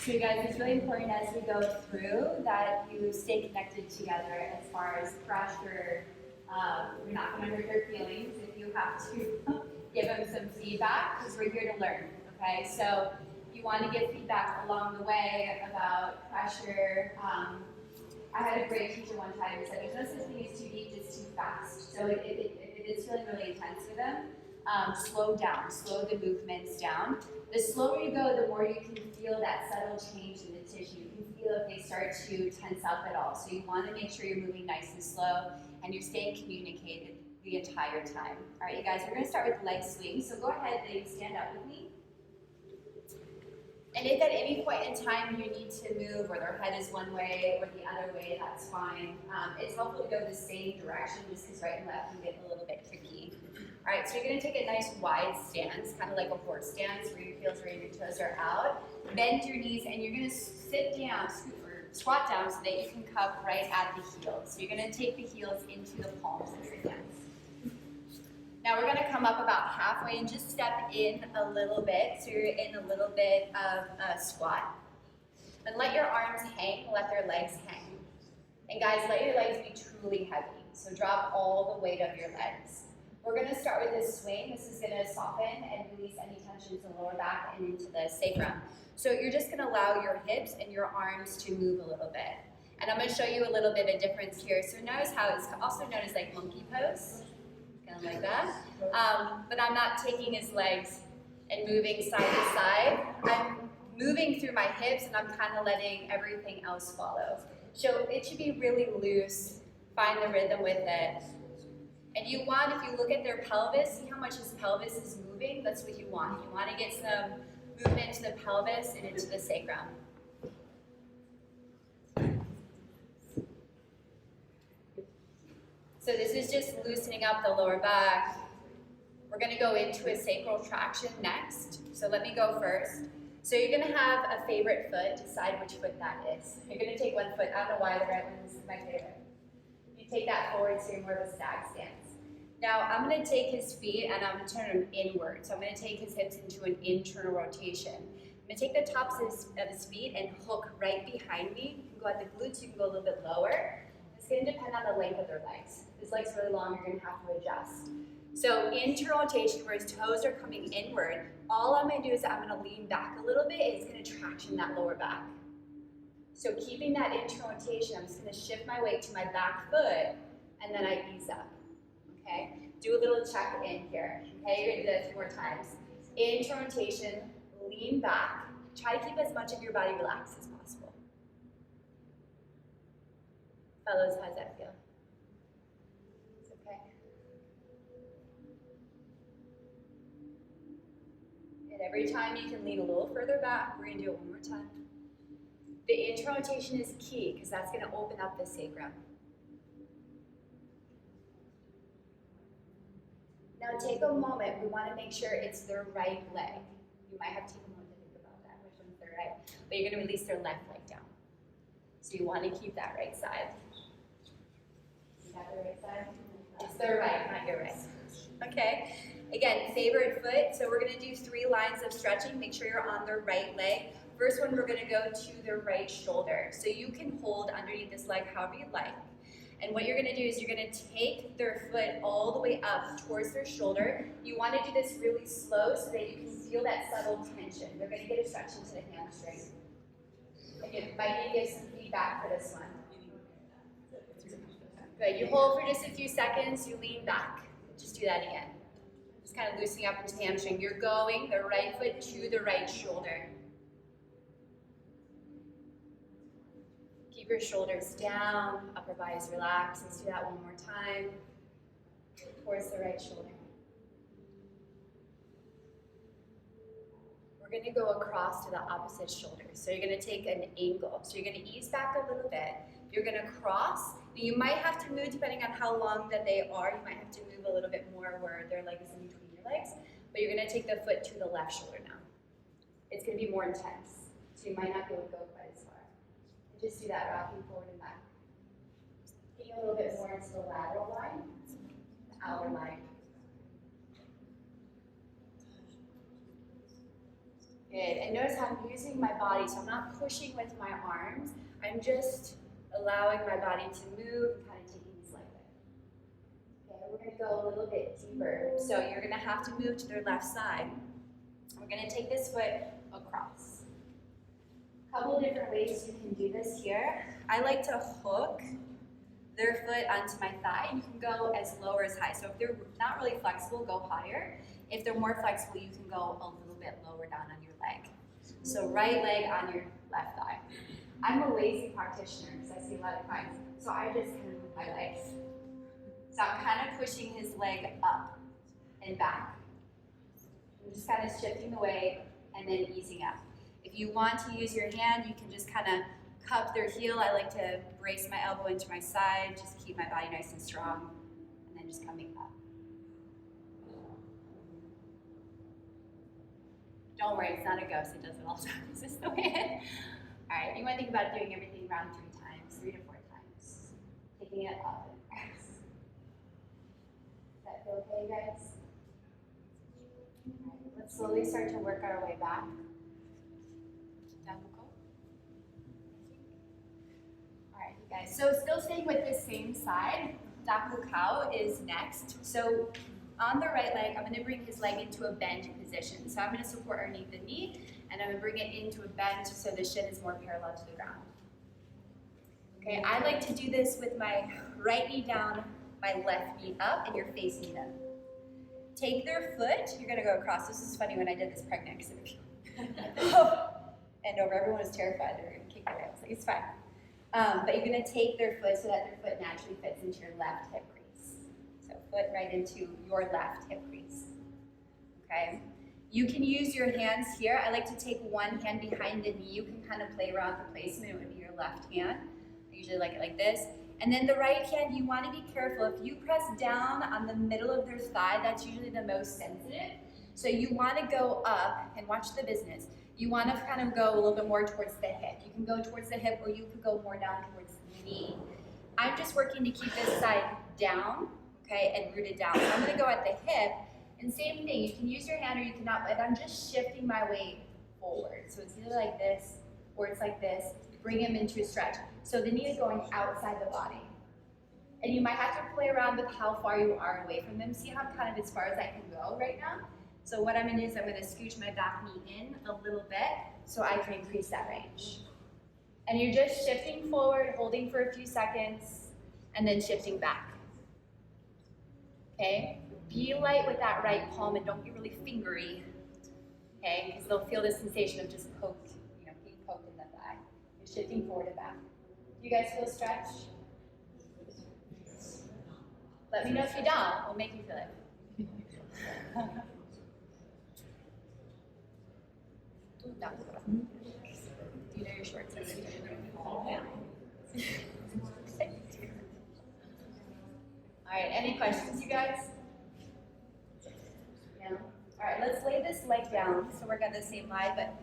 So you guys, it's really important as we go through that you stay connected together as far as pressure. You're not going to hurt their feelings if you have to give them some feedback, because we're here to learn, okay? So you want to give feedback along the way about pressure. I had a great teacher one time who said there's no such thing as too deep, just too fast. So if it's feeling really intense for them, slow down, slow the movements down. The slower you go, the more you can feel that subtle change in the tissue. You can feel if they start to tense up at all. So you want to make sure you're moving nice and slow and you're staying communicated the entire time. All right, you guys, we're going to start with the leg swing. So go ahead, ladies, stand up with me. And if at any point in time you need to move, or their head is one way or the other way, that's fine. It's helpful to go the same direction, just because right and left can get a little bit tricky. All right, so you're going to take a nice wide stance, kind of like a horse stance, where your heels are in, your toes are out. Bend your knees, and you're going to sit down, squat down, so that you can cup right at the heels. So you're going to take the heels into the palms of your hands. Now we're going to come up about halfway and just step in a little bit. So you're in a little bit of a squat. And let your arms hang, let their legs hang. And guys, let your legs be truly heavy. So drop all the weight of your legs. We're going to start with this swing. This is going to soften and release any tension to the lower back and into the sacrum. So you're just going to allow your hips and your arms to move a little bit. And I'm going to show you a little bit of difference here. So notice how it's also known as like monkey pose. Kind of like that. But I'm not taking his legs and moving side to side. I'm moving through my hips and I'm kind of letting everything else follow. So it should be really loose. Find the rhythm with it. And you want, if you look at their pelvis, see how much his pelvis is moving? That's what you want. You want to get some movement into the pelvis and into the sacrum. So this is just loosening up the lower back. We're going to go into a sacral traction next. So let me go first. So you're going to have a favorite foot. Decide which foot that is. You're going to take one foot. I don't know why the right one is my favorite. You take that forward so you're more of a stag stance. Now I'm going to take his feet and I'm going to turn them inward. So I'm going to take his hips into an internal rotation. I'm going to take the tops of his feet and hook right behind me. You can go at the glutes, you can go a little bit lower. It's going to depend on the length of their legs. If his leg's really long, you're going to have to adjust. So internal rotation, where his toes are coming inward, all I'm going to do is I'm going to lean back a little bit. It's going to traction that lower back. So keeping that internal rotation, I'm just going to shift my weight to my back foot, and then I ease up. Okay? Do a little check in here. Okay? You're going to do that a few more times. Internal rotation, lean back. Try to keep as much of your body relaxed as possible. Fellows, how does that feel? It's okay. And every time you can lean a little further back, we're going to do it one more time. The internal rotation is key because that's going to open up the sacrum. Now take a moment. We want to make sure it's their right leg. You might have to take a moment to think about that, which one's their right. But you're going to release their left leg down. So you want to keep that right side. Is that the right side? It's their right, not your right. Okay. Again, favorite foot. So we're going to do 3 lines of stretching. Make sure you're on the right leg. First one, we're going to go to the right shoulder. So you can hold underneath this leg however you like. And what you're going to do is you're going to take their foot all the way up towards their shoulder. You want to do this really slow so that you can feel that subtle tension. They're going to get a stretch into the hamstring. And you might need to give some feedback for this one. Good. You hold for just a few seconds. You lean back. Just do that again. Just kind of loosening up into the hamstring. You're going the right foot to the right shoulder. Keep your shoulders down, upper body is relaxed. Let's do that one more time. Towards the right shoulder. We're going to go across to the opposite shoulder. So you're going to take an angle. So you're going to ease back a little bit. You're going to cross. You might have to move depending on how long that they are. You might have to move a little bit more where their leg is in between your legs. But you're going to take the foot to the left shoulder now. It's going to be more intense. So you might not be able to go quite as far. Just do that, rocking forward and back. Getting a little bit more into the lateral line, the outer line. Good, and notice how I'm using my body, so I'm not pushing with my arms. I'm just allowing my body to move, kind of taking this leg lift. Okay, we're gonna go a little bit deeper. So you're gonna have to move to their left side. We're gonna take this foot across. A couple of different ways you can do this here. I like to hook their foot onto my thigh, and you can go as low or as high. So if they're not really flexible, go higher. If they're more flexible, you can go a little bit lower down on your leg. So right leg on your left thigh. I'm a lazy practitioner because I see a lot of clients. So I just kind of move my legs. So I'm kind of pushing his leg up and back. I'm just kind of shifting the weight and then easing up. If you want to use your hand, you can just kind of cup their heel. I like to brace my elbow into my side, just keep my body nice and strong, and then just coming up. Don't worry, it's not a ghost, it does it all the time. It's just the way it is. All right, you want to think about doing everything around 3 to 4 times. Taking it up and across. Does that feel okay, guys? All right, let's slowly start to work our way back. Down the go. All right, you guys. So still staying with this same side, Daku Cow is next. So on the right leg, I'm going to bring his leg into a bend position. So I'm going to support underneath the knee, and I'm going to bring it into a bend so the shin is more parallel to the ground. Okay, I like to do this with my right knee down, my left knee up, and you're facing them. Take their foot, you're going to go across. This is funny when I did this pregnant, and over, everyone was terrified they were going to kick their ass. Like, it's fine. But you're going to take their foot so that their foot naturally fits into your left hip crease. So foot right into your left hip crease. Okay? You can use your hands here. I like to take one hand behind the knee. You can kind of play around the placement. It would be your left hand. I usually like it like this. And then the right hand, you want to be careful. If you press down on the middle of their thigh, that's usually the most sensitive. So you want to go up, and watch the business. You want to kind of go a little bit more towards the hip. You can go towards the hip, or you could go more down towards the knee. I'm just working to keep this side down, okay, and rooted down. So I'm going to go at the hip, and same thing. You can use your hand or you cannot, but I'm just shifting my weight forward. So it's either like this, or it's like this. Bring him into a stretch. So the knee is going outside the body. And you might have to play around with how far you are away from them. See how kind of as far as I can go right now? So what I'm going to do is I'm going to scooch my back knee in a little bit so I can increase that range. And you're just shifting forward, holding for a few seconds, and then shifting back. Okay? Be light with that right palm and don't get really fingery. Okay? Because they'll feel the sensation of just poked, being poked in the thigh. You're shifting forward and back. Do you guys feel stretch? Let me know if you don't. We'll make you feel it. Do you know your shorts? Yeah. All right, any questions, you guys? No? All right, let's lay this leg down. So we're got the same line, but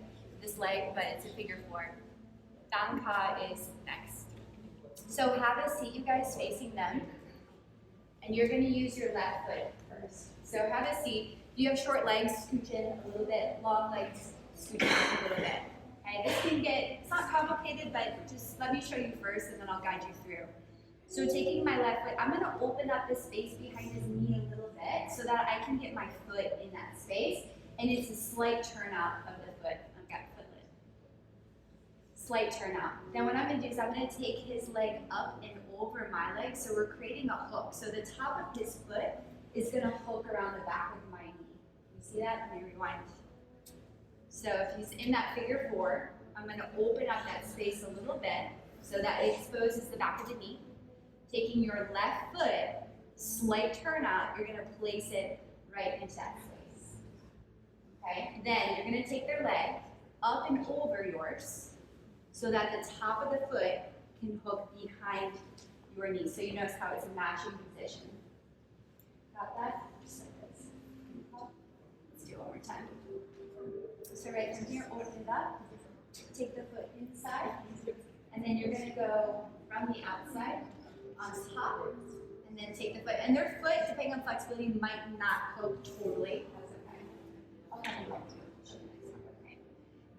this leg, but it's a figure 4. Danka is next. So have a seat, you guys, facing them. And you're going to use your left foot first. So have a seat. If you have short legs, scooch in a little bit. Long legs, scooch in a little bit. Okay, this can get, it's not complicated, but just let me show you first and then I'll guide you through. So taking my left foot, I'm going to open up the space behind his knee a little bit so that I can get my foot in that space. And it's a slight turnout of the foot. I've got foot lid. Slight turnout. Then what I'm going to do is I'm going to take his leg up and over my leg, so we're creating a hook. So the top of his foot is going to hook around the back of my knee. You see that? Let me rewind. So if he's in that figure 4, I'm going to open up that space a little bit so that it exposes the back of the knee. Taking your left foot, slight turnout, you're going to place it right into that space. Okay? Then you're going to take their leg up and over yours so that the top of the foot can hook behind your knee. So you notice how it's a matching position. Got that? Just like this. Let's do it one more time. So right from here, open it up. Take the foot inside. And then you're going to go from the outside on top. And then take the foot. And their foot, depending on flexibility, might not hook totally. That's okay. I'll kind of help you. Okay.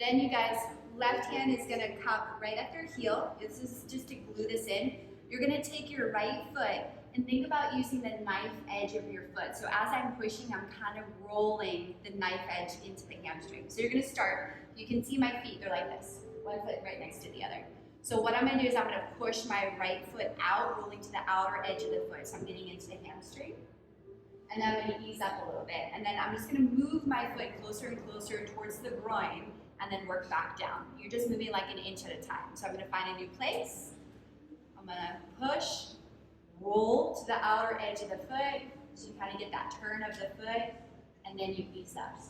Then you guys, left hand is gonna cup right at their heel. This is just to glue this in. You're gonna take your right foot and think about using the knife edge of your foot. So as I'm pushing, I'm kind of rolling the knife edge into the hamstring. So you're gonna start, you can see my feet, they're like this. One foot right next to the other. So what I'm gonna do is I'm gonna push my right foot out, rolling to the outer edge of the foot. So I'm getting into the hamstring. And then I'm gonna ease up a little bit. And then I'm just gonna move my foot closer and closer towards the groin and then work back down. You're just moving like an inch at a time. So I'm gonna find a new place. I'm gonna push, roll to the outer edge of the foot, so you kind of get that turn of the foot, and then you ease up.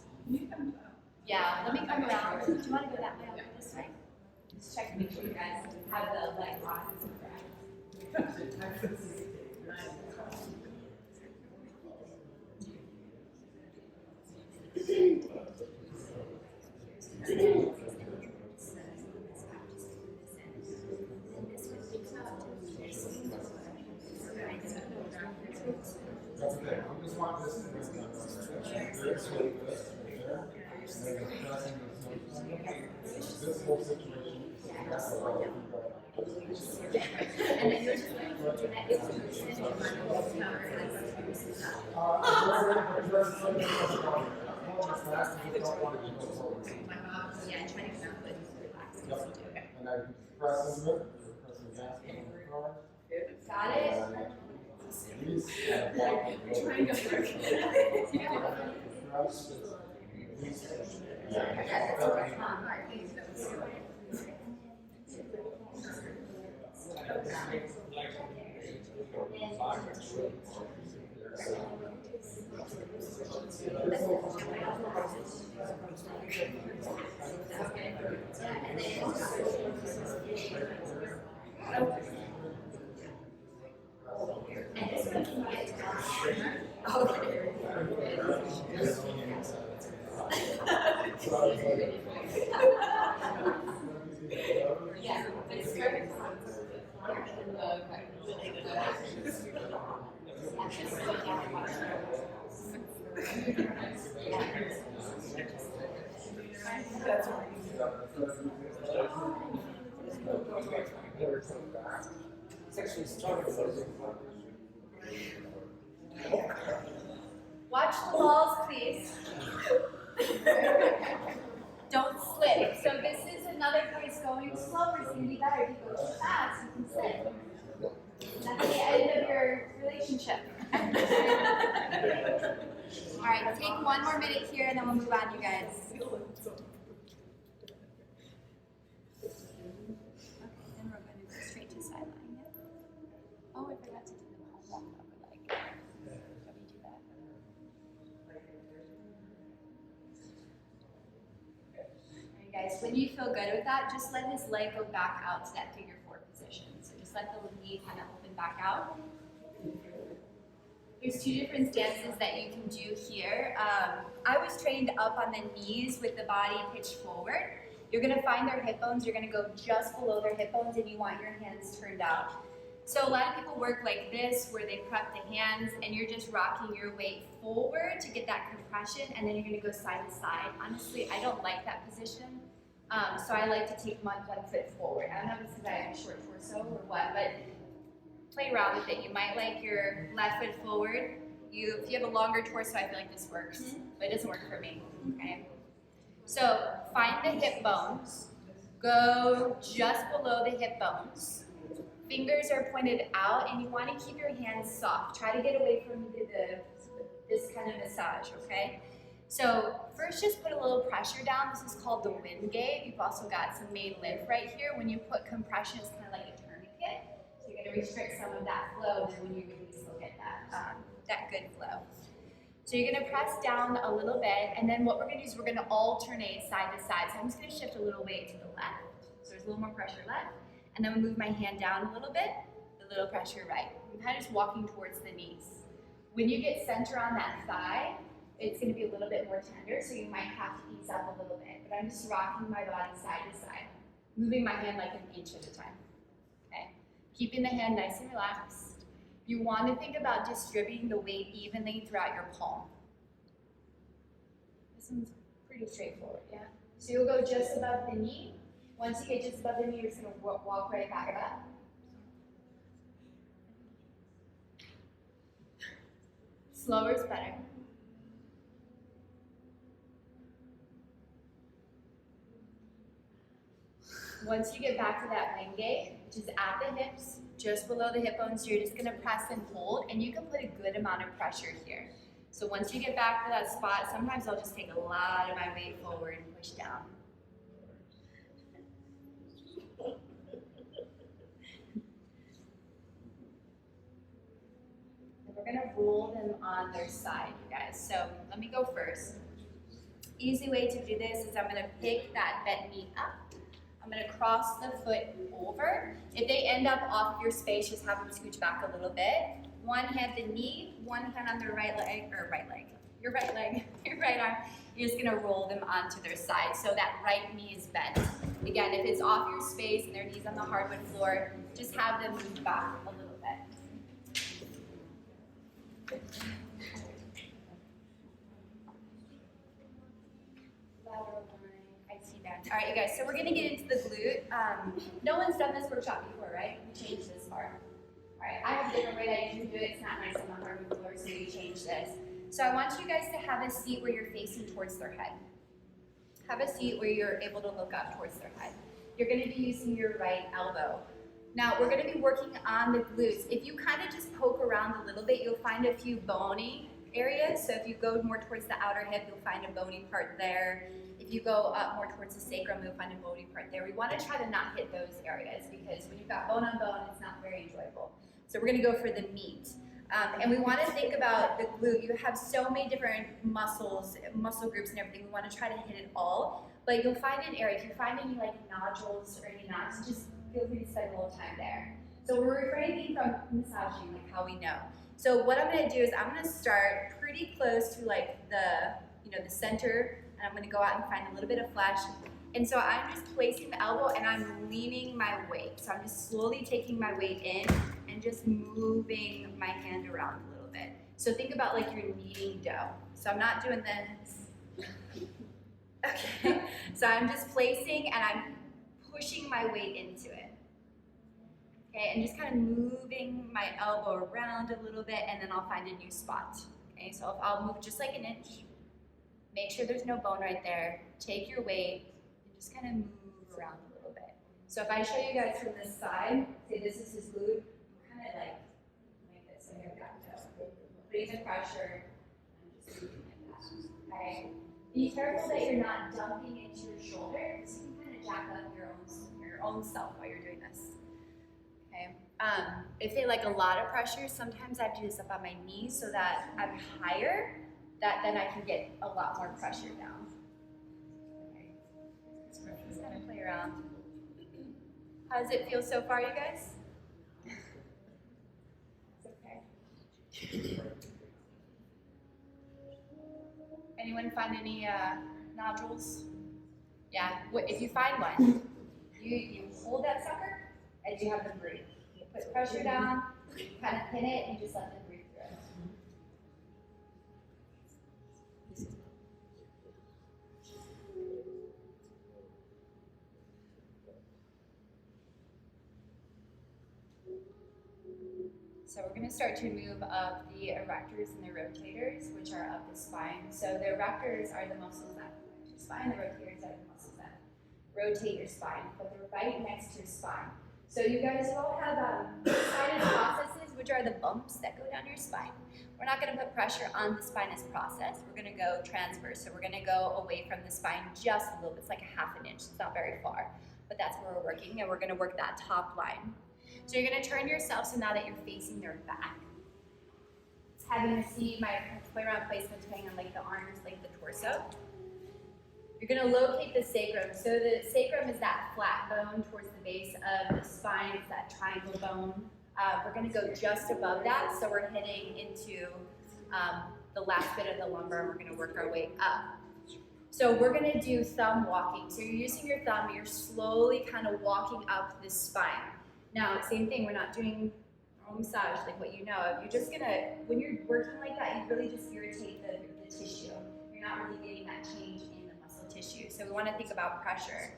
Yeah, let me come around. Do you want to go that way? I'll go this way. Just check to make sure you guys have the leg lock. That's okay. I just want this to be this way, this whole situation. And then you're just going to do that execution and yeah, try to get your foot relaxed. Okay. And I press into it, pressing gas on the car. Got it? Trying to go Yeah, but it's perfect. Watch the walls, please. Don't slip. So this is another place going slower. It's going to be better. If you go too fast, you can slip. That's the end of your relationship. All right, take one more minute here and then we'll move on, you guys. Okay, then we're going to go straight to sideline. Oh, I forgot to do the home walk over leg. Let me do that. Alright guys, when you feel good with that, just let his leg go back out to that figure four position. So just let the knee kind of open back out. There's two different stances that you can do here. I was trained up on the knees with the body pitched forward. You're gonna find their hip bones, you're gonna go just below their hip bones and you want your hands turned out. So a lot of people work like this, where they prep the hands and you're just rocking your weight forward to get that compression, and then you're gonna go side to side. Honestly, I don't like that position. So I like to take one foot forward. I don't know if it's because I have a short torso or what, but play around with it. You might like your left foot forward. If you have a longer torso, I feel like this works, but it doesn't work for me, okay? So find the hip bones, go just below the hip bones. Fingers are pointed out and you want to keep your hands soft. Try to get away from this kind of massage, okay? So first just put a little pressure down. This is called the wind gate. You've also got some main lymph right here. When you put compression, it's kind of like a tourniquet. So you're going to restrict some of that flow, and then when you release, you'll get that good flow. So you're going to press down a little bit, and then what we're going to do is we're going to alternate side to side. So I'm just going to shift a little weight to the left. So there's a little more pressure left. And then we move my hand down a little bit, a little pressure right. I'm kind of just walking towards the knees. When you get center on that thigh, it's going to be a little bit more tender, so you might have to ease up a little bit. But I'm just rocking my body side to side, moving my hand like an inch at a time. Okay? Keeping the hand nice and relaxed. You want to think about distributing the weight evenly throughout your palm. This one's pretty straightforward, yeah? So you'll go just above the knee. Once you get just above the knee, you're just gonna walk right back up. Slower is better. Once you get back to that wing gate, which is at the hips, just below the hip bones, you're just gonna press and hold, and you can put a good amount of pressure here. So once you get back to that spot, sometimes I'll just take a lot of my weight forward and push down. And we're gonna roll them on their side, you guys. So let me go first. Easy way to do this is I'm gonna pick that bent knee up. I'm gonna cross the foot over. If they end up off your space, just have them scooch back a little bit. One hand the knee, one hand on their right leg, your right leg, your right arm. You're just gonna roll them onto their side so that right knee is bent. Again, if it's off your space and their knees on the hardwood floor, just have them move back a little bit. Lateral line, I see that. All right, you guys, so we're gonna get into the glute. No one's done this workshop before, right? We changed this part. All right, I have a different way that I usually do it. It's not nice on the hardwood floor, so we changed this. So I want you guys to have a seat where you're facing towards their head. Have a seat where you're able to look up towards their head. You're gonna be using your right elbow. Now, we're gonna be working on the glutes. If you kind of just poke around a little bit, you'll find a few bony areas. So if you go more towards the outer hip, you'll find a bony part there. If you go up more towards the sacrum, you'll find a bony part there. We wanna try to not hit those areas because when you've got bone on bone, it's not very enjoyable. So we're gonna go for the meat. And we wanna think about the glute. You have so many different muscle groups and everything. We wanna try to hit it all. But you'll find an area, if you find any like nodules or any knots, just feel free to spend a little time there. So we're refraining from massaging, like how we know. So what I'm gonna do is I'm gonna start pretty close to like the center, and I'm gonna go out and find a little bit of flesh. And so I'm just placing the elbow and I'm leaning my weight. So I'm just slowly taking my weight in and just moving my hand around a little bit. So think about like you're kneading dough. So I'm not doing this. Okay, so I'm just placing and I'm pushing my weight into it. Okay, and just kind of moving my elbow around a little bit, and then I'll find a new spot. Okay, so I'll move just like an inch. Make sure there's no bone right there. Take your weight and just kind of move around a little bit. So if I show you guys from this side, say this is his glute, kind of like this. So here we go. Putting the pressure and just moving like that. Okay. Be careful that you're not dumping into your shoulder, because you can kind of jack up your own self while you're doing this. Okay. If they like a lot of pressure, sometimes I do this up on my knees so that I'm higher, that then I can get a lot more pressure down. Okay. Just kind of play around. How does it feel so far, you guys? It's okay. Anyone find any nodules? Yeah, if you find one, you hold that sucker and you have them breathe. You put pressure down, you kind of pin it, and you just let them breathe through it. So we're going to start to move up the erectors and the rotators, which are up the spine. So the erectors are the muscles that connect your spine, the rotators are the muscles that rotate your spine, but they're right next to your spine. So you guys all have sinus processes, which are the bumps that go down your spine. We're not going to put pressure on the spinous process. We're going to go transverse. So we're going to go away from the spine just a little bit. It's like a half an inch. It's not very far, but that's where we're working, and we're going to work that top line. So you're going to turn yourself so now that you're facing their back. It's having a seat, my play around placement depending on like the arms, like the torso. You're going to locate the sacrum. So the sacrum is that flat bone towards the base of the spine. It's that triangle bone. We're going to go just above that. So we're hitting into the last bit of the lumbar, and we're going to work our way up. So we're going to do thumb walking. So you're using your thumb, you're slowly kind of walking up this spine. Now, same thing, we're not doing normal massage like what you know of. You're just gonna, when you're working like that, you really just irritate the tissue. You're not really getting that change in the muscle tissue. tissue. So we want to think about pressure.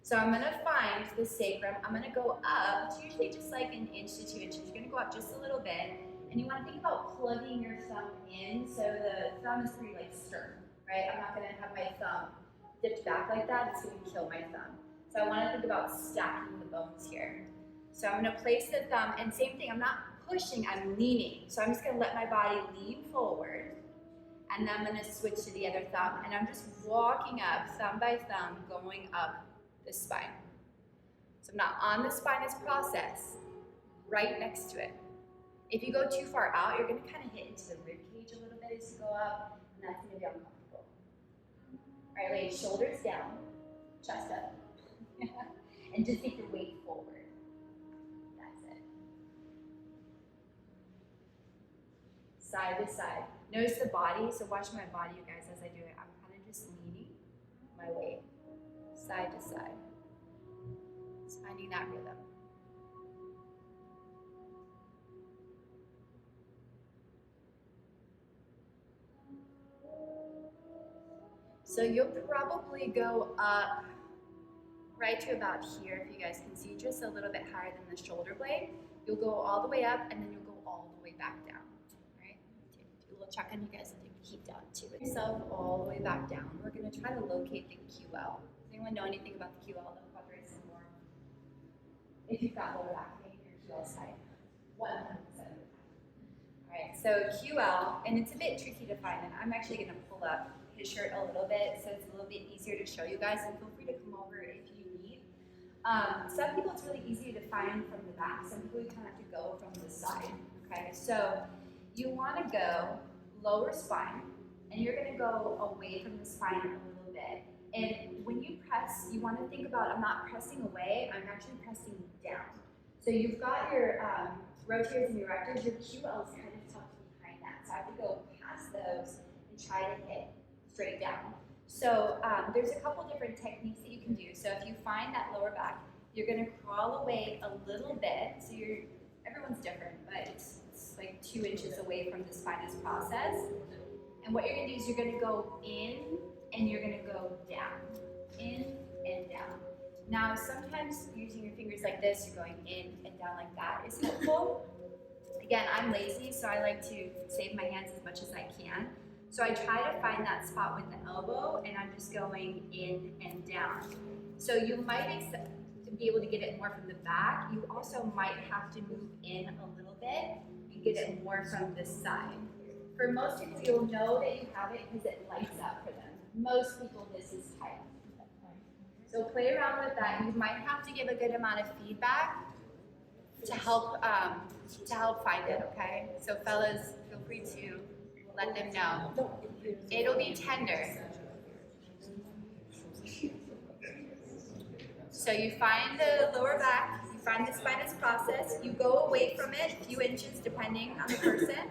So I'm going to find the sacrum. I'm going to go up. It's usually just like an inch to 2 inches. You're going to go up just a little bit. And you want to think about plugging your thumb in. So the thumb is pretty like stern, right? I'm not going to have my thumb dipped back like that. It's going to kill my thumb. So I want to think about stacking the bones here. So I'm going to place the thumb, and same thing, I'm not pushing, I'm leaning. So I'm just going to let my body lean forward, and then I'm going to switch to the other thumb, and I'm just walking up, thumb by thumb, going up the spine. So I'm not on the spinous process, right next to it. If you go too far out, you're going to kind of hit into the rib cage a little bit as you go up, and that's going to be uncomfortable. All right, ladies, shoulders down, chest up, and just take your weight forward. Side to side. Notice the body, so watch my body, you guys, as I do it. I'm kind of just leaning my weight side to side. Just finding that rhythm. So you'll probably go up right to about here, if you guys can see, just a little bit higher than the shoulder blade. You'll go all the way up, and then you'll go all the way back down. Do a little check on you guys and take the heat down too. Yourself all the way back down. We're going to try to locate the QL. Does anyone know anything about the QL, the quadratus lumborum? If you've got lower back pain, your QL side, 100%. All right, so QL, and it's a bit tricky to find, and I'm actually going to pull up his shirt a little bit so it's a little bit easier to show you guys, and feel free to come over if you need. Some people it's really easy to find from the back. Some people you kind of have to go from the side. Okay, so you want to go lower spine, and you're going to go away from the spine a little bit. And when you press, you want to think about, I'm not pressing away, I'm actually pressing down. So you've got your rotators and your erectors, your QL is kind of tucked behind that. So I have to go past those and try to hit straight down. So there's a couple different techniques that you can do. So if you find that lower back, you're going to crawl away a little bit. So everyone's different, but it's like 2 inches away from the spinous process. And what you're going to do is you're going to go in and you're going to go down. In and down. Now, sometimes using your fingers like this, you're going in and down like that is helpful. Again, I'm lazy, so I like to save my hands as much as I can. So I try to find that spot with the elbow, and I'm just going in and down. So you might be able to get it more from the back. You also might have to move in a little bit and get it more from this side. For most people, you'll know that you have it because it lights up for them. Most people, this is tight. So play around with that. You might have to give a good amount of feedback to help find it, okay? So fellas, feel free to let them know. It'll be tender. So you find the lower back, you find the spinous process, you go away from it a few inches depending on the person.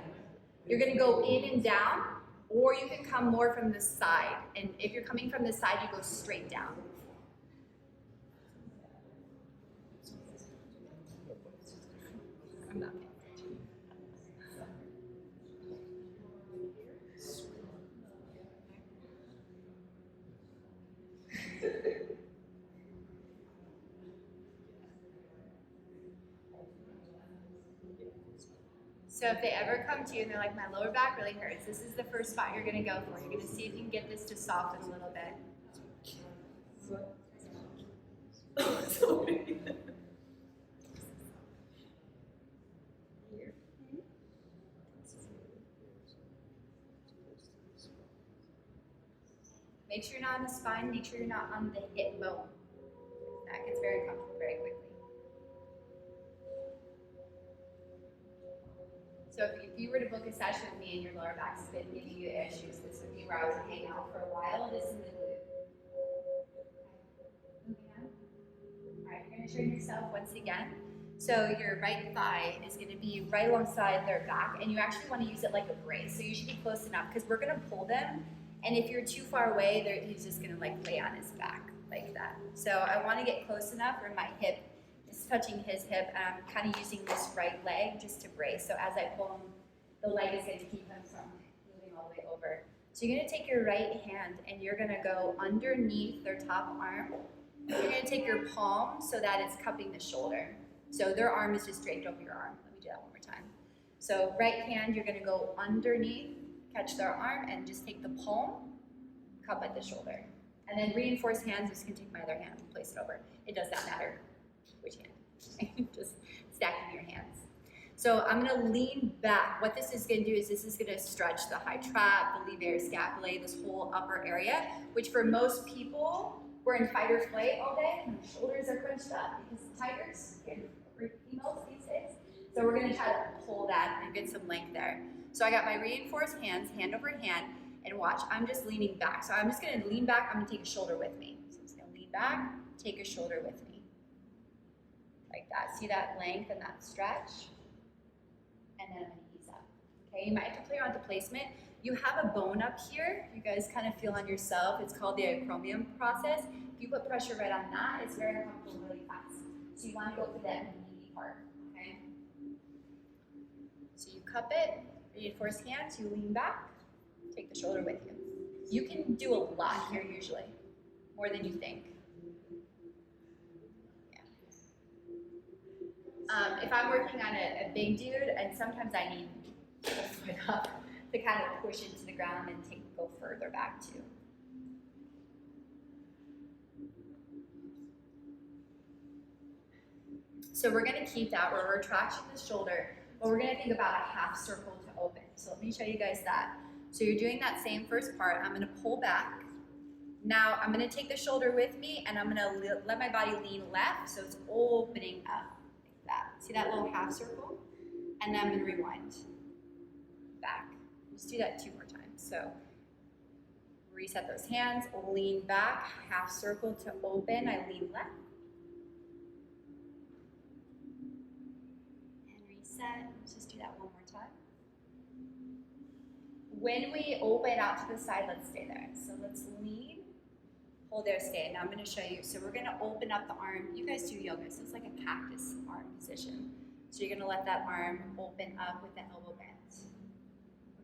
You're gonna go in and down, or you can come more from the side. And if you're coming from the side, you go straight down. I'm not paying attention. So if they ever come to you and they're like, my lower back really hurts, this is the first spot you're gonna go for. You're gonna see if you can get this to soften a little bit. Make sure you're not on the spine, make sure you're not on the hip bone. That gets very comfortable very quickly. So if you were to book a session with me and your lower back's been giving you issues, this would be where I would hang out for a while. This is the glute. Moving on. All right, you're going to turn yourself once again. So your right thigh is going to be right alongside their back, and you actually want to use it like a brace. So you should be close enough because we're going to pull them, and if you're too far away, he's just going to like lay on his back like that. So I want to get close enough where my hip is touching his hip, and I'm kind of using this right leg just to brace. So as I pull him, the leg is going to keep him from moving all the way over. So you're gonna take your right hand and you're gonna go underneath their top arm. You're gonna take your palm so that it's cupping the shoulder. So their arm is just draped over your arm. Let me do that one more time. So right hand, you're gonna go underneath, catch their arm, and just take the palm, cup at the shoulder. And then reinforced hands, I'm just gonna take my other hand and place it over. It does not matter which hand, just stacking your hands. So I'm gonna lean back. What this is gonna do is this is gonna stretch the high trap, the levator scapulae, this whole upper area, which for most people, we're in fight or flight all day, and the shoulders are crunched up because tigers and females these days. So we're gonna try to pull that and get some length there. So I got my reinforced hands, hand over hand, and watch, I'm just leaning back. So I'm just gonna lean back, I'm gonna take a shoulder with me. So I'm just gonna lean back, take a shoulder with me. Like that, see that length and that stretch? And then I'm gonna ease up. Okay, you might have to play around with the placement. You have a bone up here, you guys kind of feel on yourself. It's called the acromion process. If you put pressure right on that, it's very uncomfortable really fast. So you wanna go for that meaty part, okay? So you cup it, reinforced hands, you lean back, take the shoulder with you. You can do a lot here usually, more than you think. Yeah. If I'm working on a big dude, and sometimes I need to foot up to kind of push into the ground and go further back too. So we're gonna keep that, we're retracting the shoulder, but we're gonna think about a half circle to open. So let me show you guys that. So you're doing that same first part. I'm gonna pull back. Now I'm gonna take the shoulder with me and I'm gonna let my body lean left so it's opening up like that. See that little half circle? And then I'm gonna rewind back. Just do that 2 more times. So reset those hands, lean back, half circle to open, I lean left. And reset, let's just do that one more time. When we open out to the side, let's stay there. So let's lean, hold there, stay. Now I'm gonna show you. So we're gonna open up the arm. You guys do yoga, so it's like a cactus arm position. So you're gonna let that arm open up with the elbow bend.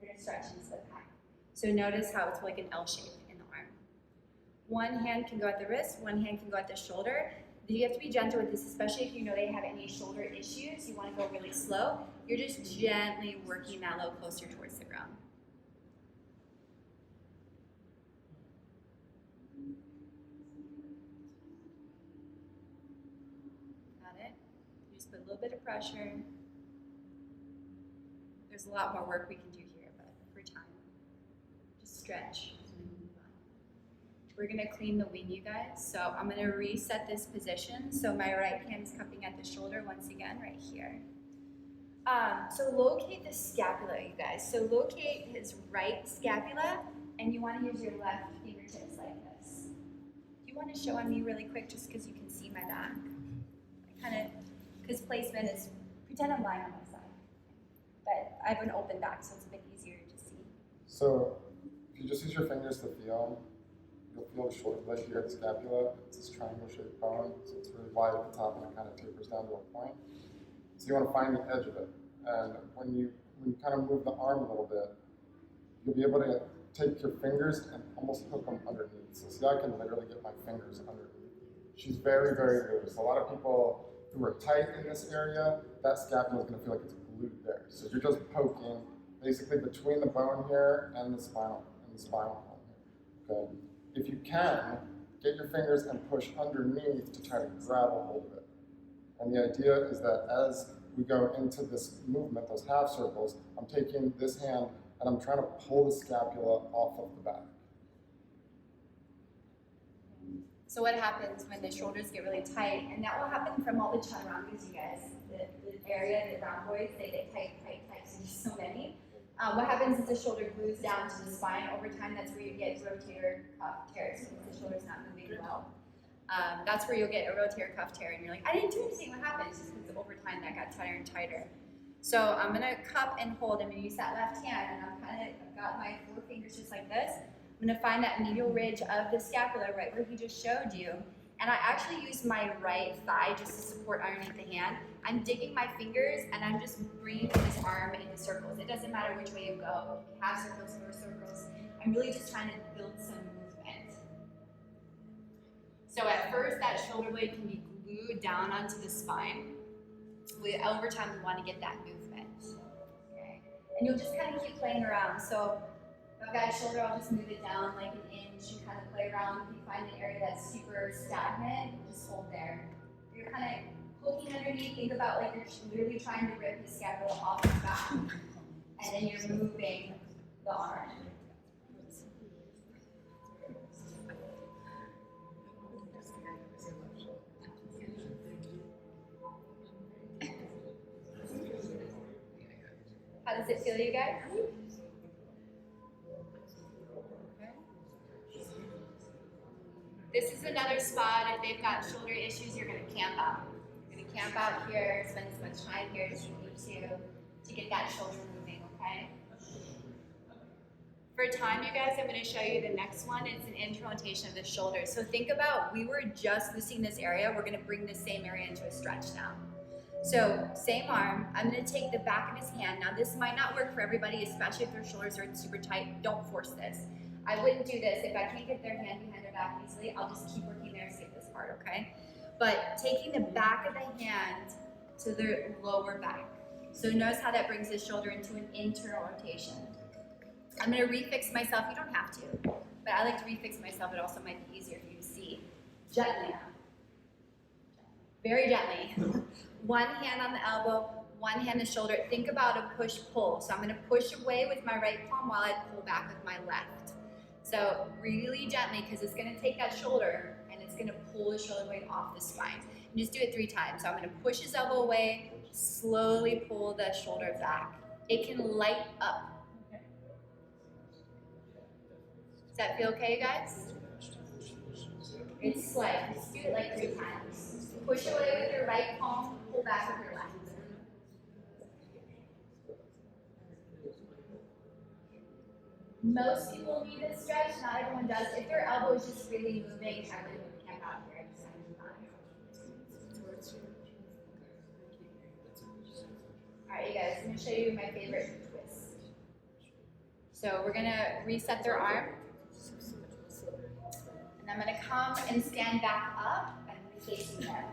We're gonna stretch into the back. So notice how it's like an L shape in the arm. One hand can go at the wrist, one hand can go at the shoulder. You have to be gentle with this, especially if you know they have any shoulder issues. You wanna go really slow. You're just gently working that a little closer towards the ground. Put a little bit of pressure. There's a lot more work we can do here, but for time, just stretch. We're gonna clean the wing, you guys. So I'm gonna reset this position. So my right hand is cupping at the shoulder once again, right here. So locate the scapula, you guys. So locate his right scapula, and you wanna use your left fingertips like this. Do you wanna show on me really quick, just because you can see my back? Because placement is, pretend I'm lying on my side. But I have an open back, so it's a bit easier to see. So if you just use your fingers to feel, you'll feel the shoulder blade here, the scapula. It's this triangle-shaped bone, so it's really wide at the top and it kind of tapers down to a point. So you want to find the edge of it. And when you kind of move the arm a little bit, you'll be able to take your fingers and almost hook them underneath. So see, I can literally get my fingers underneath. She's very, very loose. A lot of people who are tight in this area, that scapula is going to feel like it's glued there. So you're just poking basically between the bone here and the spinal column here. Okay. If you can, get your fingers and push underneath to try to grab a hold of it. And the idea is that as we go into this movement, those half circles, I'm taking this hand and I'm trying to pull the scapula off of the back. So what happens when the shoulders get really tight, and that will happen from all the chaturangas, you guys, the area, the round boys, they get tight, so there's so many. What happens is the shoulder glues down to the spine over time. That's where you get rotator cuff tears, because the shoulder's not moving well. That's where you'll get a rotator cuff tear, and you're like, I didn't do anything, what happened? It's just because over time that got tighter and tighter. So I'm gonna cup and hold, I'm gonna use that left hand, and I've got my 4 fingers just like this. I'm gonna find that medial ridge of the scapula right where he just showed you. And I actually use my right thigh just to support underneath the hand. I'm digging my fingers and I'm just bringing this arm into circles. It doesn't matter which way you go. Half circles, 4 circles. I'm really just trying to build some movement. So at first, that shoulder blade can be glued down onto the spine. Over time, we want to get that movement. Okay. And you'll just kind of keep playing around. So if I've got a shoulder, I'll just move it down like an inch and kind of play around. If you find an area that's super stagnant, just hold there. You're kind of poking underneath. Think about like you're literally trying to rip the scapula off the back, and then you're moving the arm. How does it feel, you guys? This is another spot. If they've got shoulder issues, you're going to camp out. You're going to camp out here, spend as much time here as you need to get that shoulder moving, okay? For time, you guys, I'm going to show you the next one. It's an internal rotation of the shoulder. So think about, we were just loosening this area. We're going to bring this same area into a stretch now. So same arm, I'm going to take the back of his hand. Now this might not work for everybody, especially if their shoulders are super tight. Don't force this. I wouldn't do this. If I can't get their hand behind their back easily, I'll just keep working there to skip this part, okay? But taking the back of the hand to the lower back. So notice how that brings the shoulder into an internal rotation. I'm going to refix myself. You don't have to, but I like to refix myself. It also might be easier for you to see. Gently now. Very gently. One hand on the elbow, one hand on the shoulder. Think about a push-pull. So I'm going to push away with my right palm while I pull back with my left. So really gently, because it's going to take that shoulder and it's going to pull the shoulder blade off the spine. And just do it 3 times. So I'm going to push his elbow away, slowly pull the shoulder back. It can light up. Does that feel okay, you guys? It's slight. Just do it like 3 times. Push away with your right palm, pull back with your left. Most people need this stretch, not everyone does. If their elbow is just really moving, I would camp out here. Alright, you guys, I'm going to show you my favorite twist. So we're going to reset their arm. And I'm going to come and stand back up and facing them.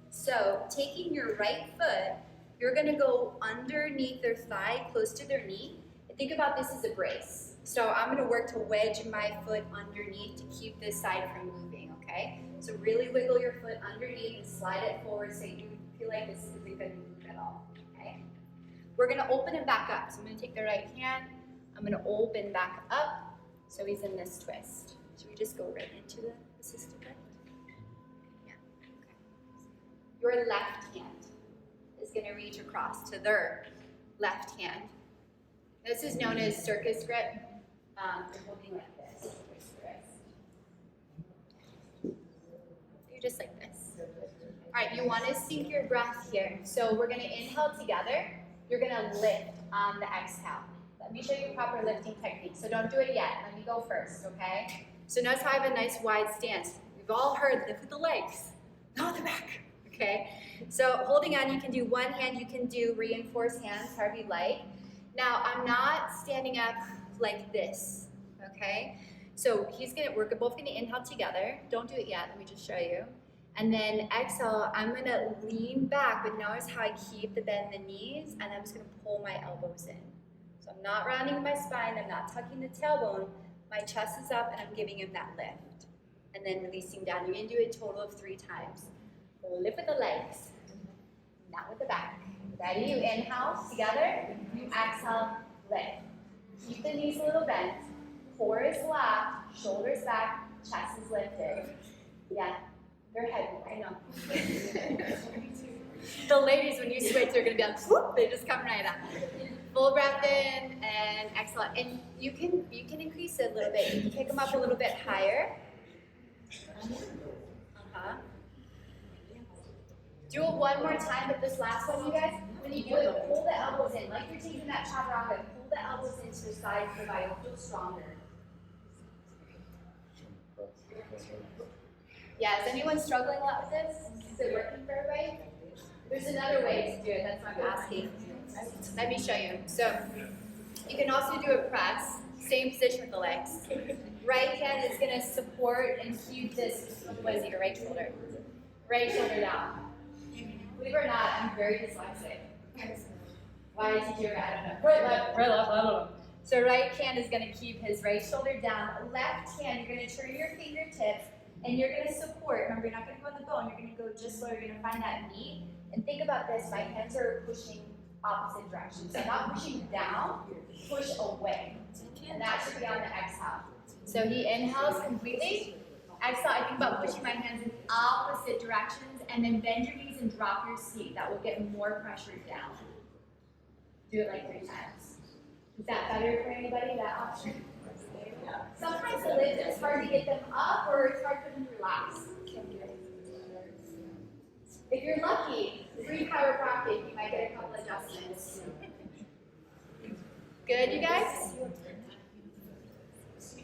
So taking your right foot, you're going to go underneath their thigh, close to their knee. And think about this as a brace. So I'm going to work to wedge my foot underneath to keep this side from moving, okay? So really wiggle your foot underneath and slide it forward so you feel like this isn't going to move at all, okay? We're going to open him back up. So I'm going to take the right hand. I'm going to open back up so he's in this twist. Should we just go right into the assisted lift? Yeah, okay. Your left hand is going to reach across to their left hand. This is known as circus grip. You're holding like this. You're just like this. All right, you want to sync your breath here. So we're going to inhale together. You're going to lift on the exhale. Let me show you proper lifting technique. So don't do it yet. Let me go first, okay? So notice how I have a nice wide stance. We've all heard lift with the legs, not the back, okay? So holding on, you can do one hand, you can do reinforced hands, however you like. Now, I'm not standing up like this, okay? So we're both gonna inhale together. Don't do it yet, let me just show you. And then exhale, I'm gonna lean back, but notice how I keep the bend in the knees, and I'm just gonna pull my elbows in. So I'm not rounding my spine, I'm not tucking the tailbone, my chest is up, and I'm giving him that lift. And then releasing down. You're gonna do it a total of 3 times. So lift with the legs, not with the back. Ready? You inhale together, you exhale, lift. Keep the knees a little bent, core is flat, shoulders back, chest is lifted. Yeah, they're heavy, I know. The ladies, when you switch, they're gonna be like, whoop, they just come right up. Full breath in and exhale. And you can increase it a little bit. You can kick them up a little bit higher. Do it one more time, but this last one, you guys, when you do it, pull the elbows in. Like you're taking that chaturanga, pull the elbows into the sides of the body. You'll feel stronger. Yeah, is anyone struggling a lot with this? Is it working for everybody? There's another way to do it, that's what I'm asking. Let me show you. So, You can also do a press, same position with the legs. Right hand is gonna support and keep this, what is it, your right shoulder? Right shoulder down. Believe it or not, I'm very dyslexic. Why is he here? I don't know. Right, left, I don't know. So right hand is gonna keep his right shoulder down. Left hand, you're gonna turn your fingertips and you're gonna support. Remember, you're not gonna go on the bone, you're gonna go just low, you're gonna find that knee. And think about this, my hands are pushing opposite directions. So not pushing down, push away. And that should be on the exhale. So he inhales completely. Exhale, I think about pushing my hands in opposite directions and then bend your knees and drop your seat. That will get more pressure down. Do it like 3 times. Is that better for anybody, that option? Sometimes the lift, it's hard to get them up or it's hard for them to relax. If you're lucky, free chiropractic, you might get a couple adjustments. Good, you guys?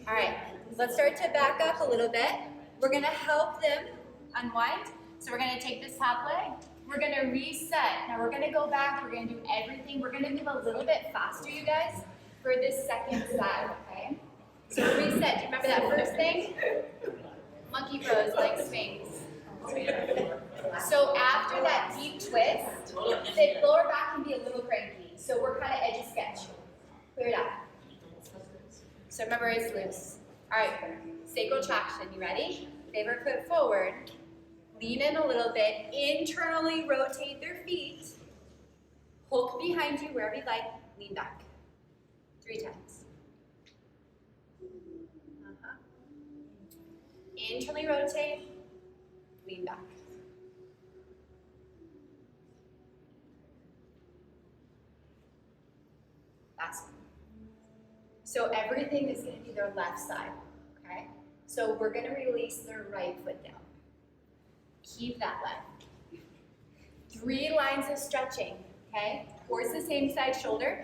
All right, let's start to back up a little bit. We're gonna help them unwind. So we're gonna take this top leg, we're gonna reset. Now we're gonna go back, we're gonna do everything. We're gonna move a little bit faster, you guys, for this second set, okay? So reset, do you remember that first thing? Monkey pose, like swings. So after that deep twist, the lower back can be a little cranky. So we're kind of edge of sketch. Clear it out. So remember, it's loose. All right, sacral traction, you ready? Favorite foot forward. Lean in a little bit. Internally rotate their feet. Hook behind you wherever you like. Lean back. 3 times. Internally rotate. Lean back. Last one. So everything is going to be their left side, okay? So we're going to release their right foot down. Keep that leg. 3 lines of stretching, okay? Towards the same side shoulder,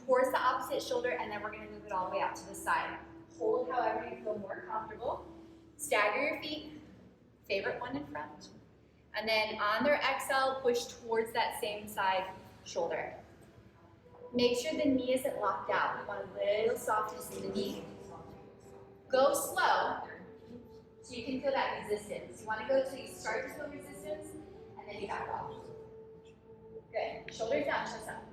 towards the opposite shoulder, and then we're going to move it all the way out to the side. Hold however you feel more comfortable. Stagger your feet. Favorite one in front. And then on their exhale, push towards that same side shoulder. Make sure the knee isn't locked out. We want a little softness in the knee. Go slow so you can feel that resistance. You want to go till you start to feel resistance and then you back off. Good. Shoulders down, chest up.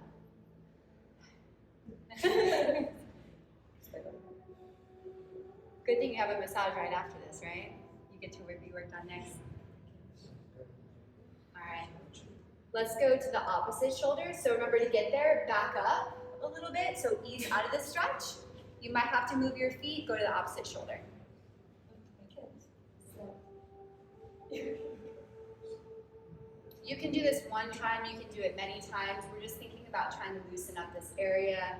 Good thing you have a massage right after this, right? You get to be worked on next. All right. Let's go to the opposite shoulder. So remember to get there, back up a little bit. So ease out of the stretch. You might have to move your feet, go to the opposite shoulder. You can do this one time, you can do it many times. We're just thinking about trying to loosen up this area.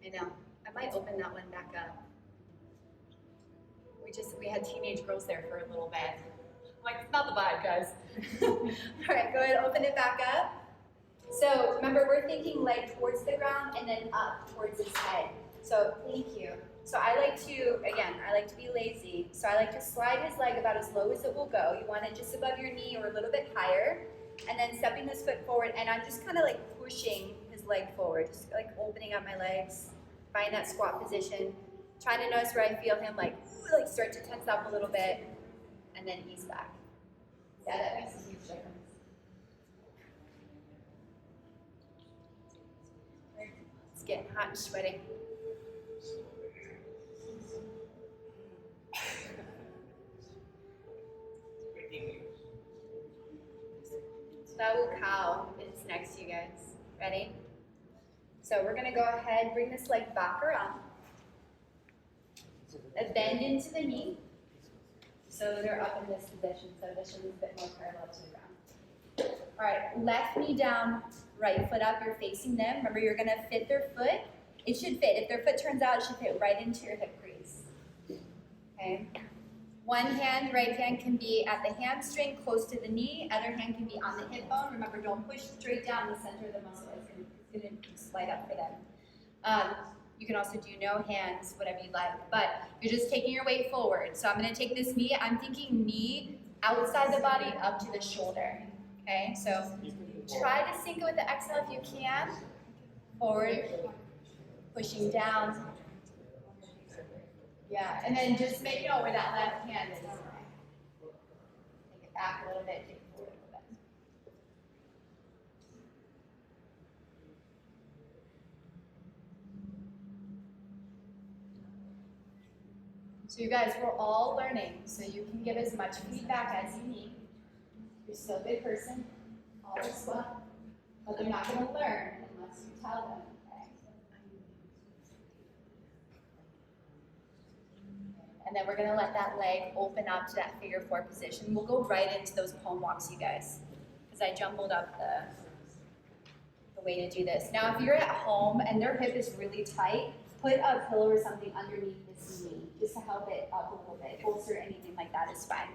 I know. I might open that one back up. We had teenage girls there for a little bit. Like, it's not the vibe, guys. All right, go ahead, open it back up. So remember, we're thinking leg towards the ground and then up towards his head. So thank you. So I like to be lazy. So I like to slide his leg about as low as it will go. You want it just above your knee or a little bit higher. And then stepping this foot forward, and I'm just kind of like pushing his leg forward, just like opening up my legs. Find that squat position. Trying to notice where I feel him like start to tense up a little bit, and then ease back. Yeah, that makes a huge difference. It's getting hot and sweaty. Babu cow is next to you guys. Ready? So we're gonna go ahead, bring this leg back around. A bend into the knee. So they're up in this position, so this should be a bit more parallel to the ground. All right, left knee down, right foot up, you're facing them. Remember, you're gonna fit their foot. It should fit. If their foot turns out, it should fit right into your hip crease. Okay? One hand, right hand can be at the hamstring, close to the knee. Other hand can be on the hip bone. Remember, don't push straight down the center of the muscle. It's gonna slide up for them. You can also do no hands, whatever you like, but you're just taking your weight forward. So I'm gonna take this knee, I'm thinking knee outside the body up to the shoulder. Okay, so try to sync it with the exhale if you can. Forward, pushing down. Yeah, and then just make note where that left hand is. Take it back a little bit, take it forward a little bit. So you guys, we're all learning, so you can give as much feedback as you need. You're still a good person, all is well, but they're not going to learn unless you tell them. Okay? And then we're going to let that leg open up to that figure four position. We'll go right into those palm walks, you guys, because I jumbled up the way to do this. Now, if you're at home and their hip is really tight, put a pillow or something underneath this knee just to help it up a little bit. Bolster, anything like that is fine.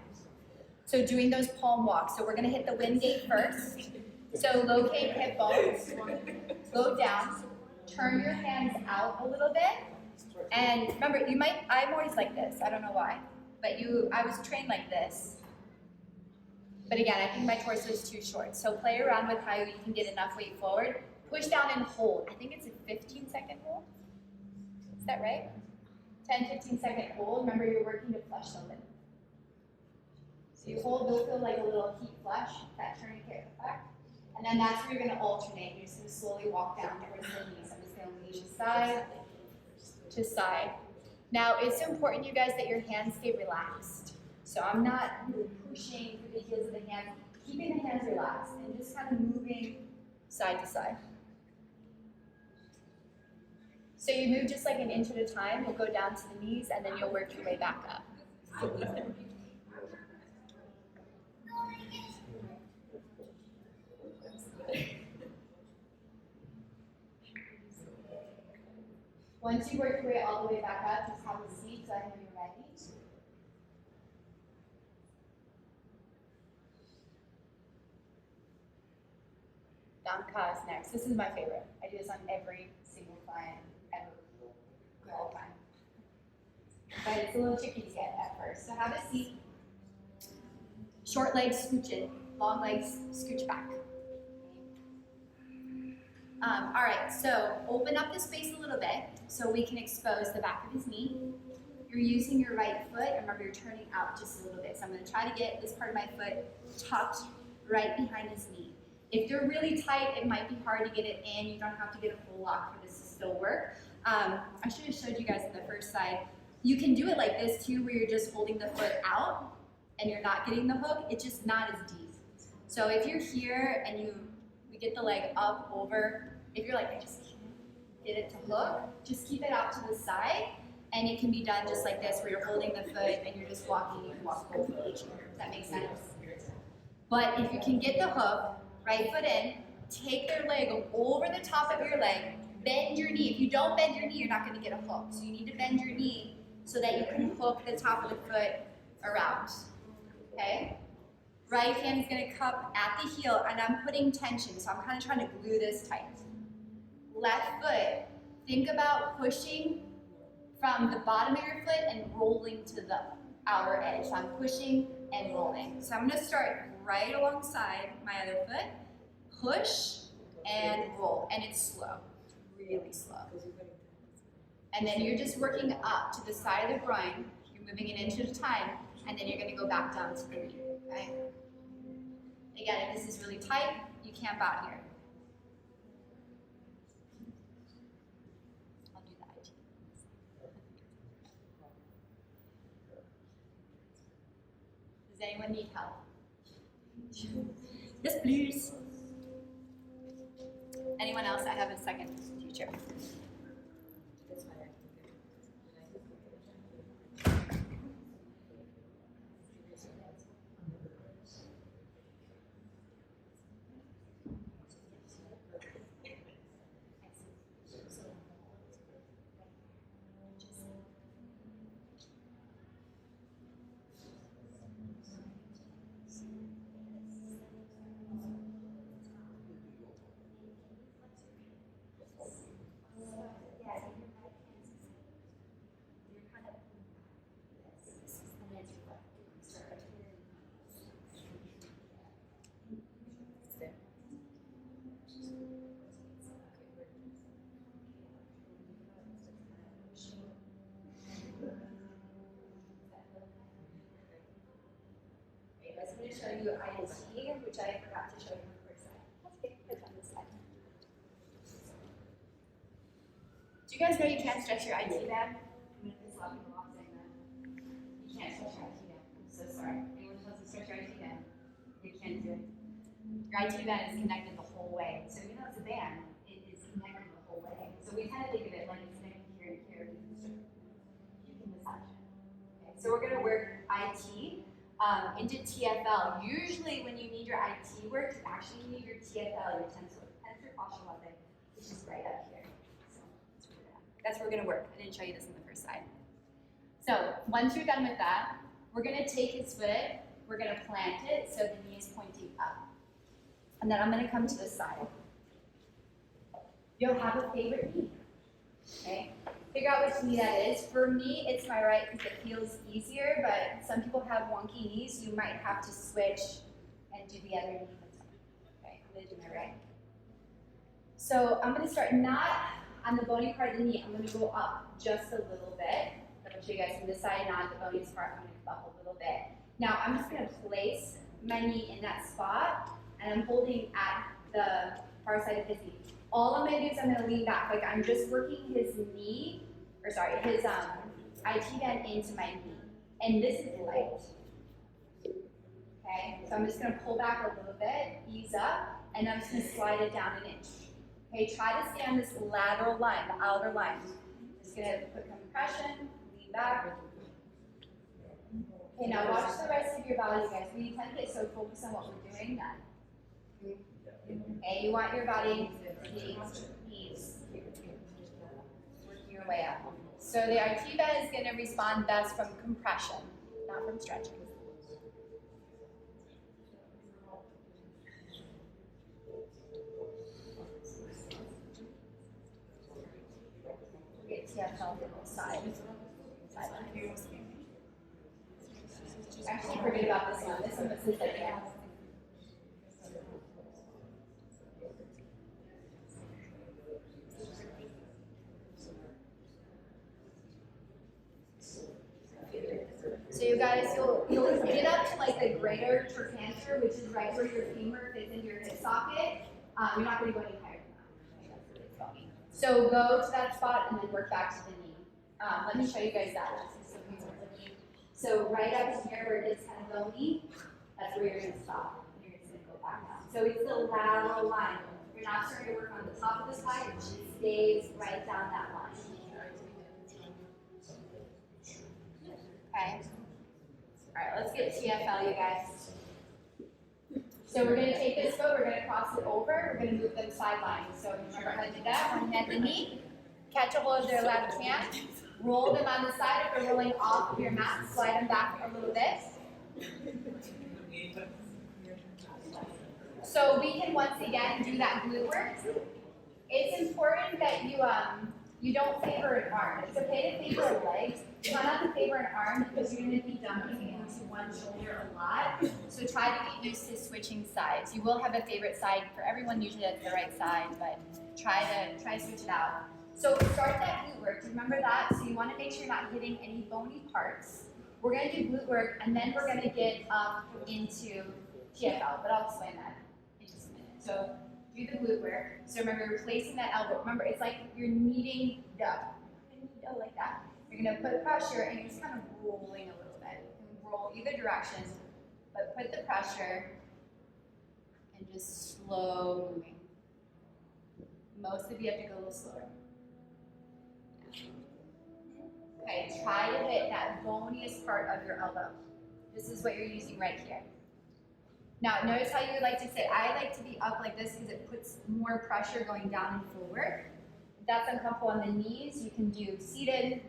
So doing those palm walks. So we're going to hit the wind gate first. So locate hip bones, go down, turn your hands out a little bit. And remember, I'm always like this, I don't know why, but I was trained like this. But again, I think my torso is too short. So play around with how you can get enough weight forward. Push down and hold. I think it's a 15-second hold. Is that right? 10, 15-second hold. Remember, you're working to flush the lip. So you hold, you'll feel like a little heat flush, that tourniquet effect. And then that's where you're going to alternate. You're just going to slowly walk down towards the knees. I'm just going to lean side to side. Now, it's important, you guys, that your hands stay relaxed. So I'm not really pushing through the heels of the hands, keeping the hands relaxed and just kind of moving side to side. So you move just like an inch at a time. You'll go down to the knees and then you'll work your way back up. Once you work your way all the way back up, just have a seat so I know you're ready. Down ka is next. This is my favorite. I do this on every single client ever, all the time. But it's a little tricky to get at first. So have a seat. Short legs scooch in, long legs scooch back. All right, so open up the space a little bit so we can expose the back of his knee. You're using your right foot. Remember, you're turning out just a little bit. So I'm going to try to get this part of my foot tucked right behind his knee. If you're really tight, it might be hard to get it in. You don't have to get a full lock for this to still work. I should have showed you guys on the first side. You can do it like this too, where you're just holding the foot out and you're not getting the hook. It's just not as deep. So if you're here and we get the leg up over, if you're like, I just can't get it to hook, just keep it out to the side, and it can be done just like this, where you're holding the foot and you're just walking, you can walk both feet. Does that make sense? But if you can get the hook, right foot in, take their leg over the top of your leg, bend your knee. If you don't bend your knee, you're not going to get a hook. So you need to bend your knee so that you can hook the top of the foot around. Okay? Right hand is going to cup at the heel, and I'm putting tension, so I'm kind of trying to glue this tight. Left foot, think about pushing from the bottom of your foot and rolling to the outer edge. So I'm pushing and rolling. So I'm going to start right alongside my other foot, push and roll, and it's slow, really slow. And then you're just working up to the side of the groin. You're moving an inch at a time, and then you're going to go back down to the knee. Okay? Again, if this is really tight, you camp out here. I'll do that. Does anyone need help? Yes, please. Anyone else? I have a second teacher. going to show you IT, which I forgot to show you on the first slide. That's okay, it's on this slide. Do you guys know you can't stretch your IT band? I'm going to piss a lot of people off saying that. You can't stretch your IT band. I'm so sorry. Anyone who wants to stretch your IT band, you can't do it. Your IT band is connected the whole way. So even though it's a band, it is connected the whole way. So we kind of think of it like it's connected here and here. You can massage it. Okay, so we're going to work IT into TFL. Usually when you need your IT work, you actually need your TFL, your tensor fascial muscle, which is right up here. So that's where we're going to work. I didn't show you this on the first slide. So once you're done with that, we're going to take his foot, we're going to plant it so the knee is pointing up. And then I'm going to come to the side. You'll have a favorite knee. Okay? Figure out which knee that is. For me, it's my right because it feels easier, but some people have wonky knees. You might have to switch and do the other knee. Okay, I'm going to do my right. So I'm going to start not on the bony part of the knee. I'm going to go up just a little bit. I'm going to show you guys from this side, not the boniest part. I'm going to come up a little bit. Now I'm just going to place my knee in that spot, and I'm holding at the far side of his knee. All I'm going to do is I'm going to lean back, like I'm just working his knee, or sorry, his IT band into my knee. And this is light. Okay, so I'm just going to pull back a little bit, ease up, and I'm just going to slide it down an inch. Okay, try to stay on this lateral line, the outer line. Just going to put compression, lean back. Okay, now watch the rest of your body, guys. We tend to get so focused on what we're doing that. Okay, you want your body to be ease. Working your way up. So the IT band is going to respond best from compression, not from stretching. Get TFL on the side. Actually, forget about this one. This one was the second. So you guys, you'll get up to like the greater trochanter, which is right where your femur fits into your hip socket. You're not going to go any higher than that. So go to that spot and then work back to the knee. Let me show you guys that. So right up here where it is kind of bony, that's where you're going to stop. You're just going to go back down. So it's the lateral line. You're not starting to work on the top of the spine. It stays right down that line. Okay. All right, let's get TFL, you guys. So we're going to take this foot, we're going to cross it over, we're going to move them sidelines. So remember how to do that? One hand the knee, catch a hold of their left hand, roll them on the side. If they're rolling off of your mat, slide them back a little bit. So we can once again do that glute work. It's important that you don't favor an arm. It's okay to favor a leg. Try not to favor an arm because you're going to be dumping into one shoulder a lot. So try to get used to switching sides. You will have a favorite side for everyone. Usually that's the right side, but try to switch it out. So start that glute work. Remember that. So you want to make sure you're not hitting any bony parts. We're going to do glute work, and then we're going to get up into TFL. But I'll explain that in just a minute. So do the glute work. So remember, you're placing that elbow. Remember, it's like you're kneading dough. Dough like that. You're going to put pressure, and you're just kind of rolling a little bit. You can roll either direction, but put the pressure and just slow moving. Mostly you have to go a little slower. Okay, try to hit that boniest part of your elbow. This is what you're using right here. Now, notice how you like to sit. I like to be up like this because it puts more pressure going down and forward. If that's uncomfortable on the knees, you can do seated,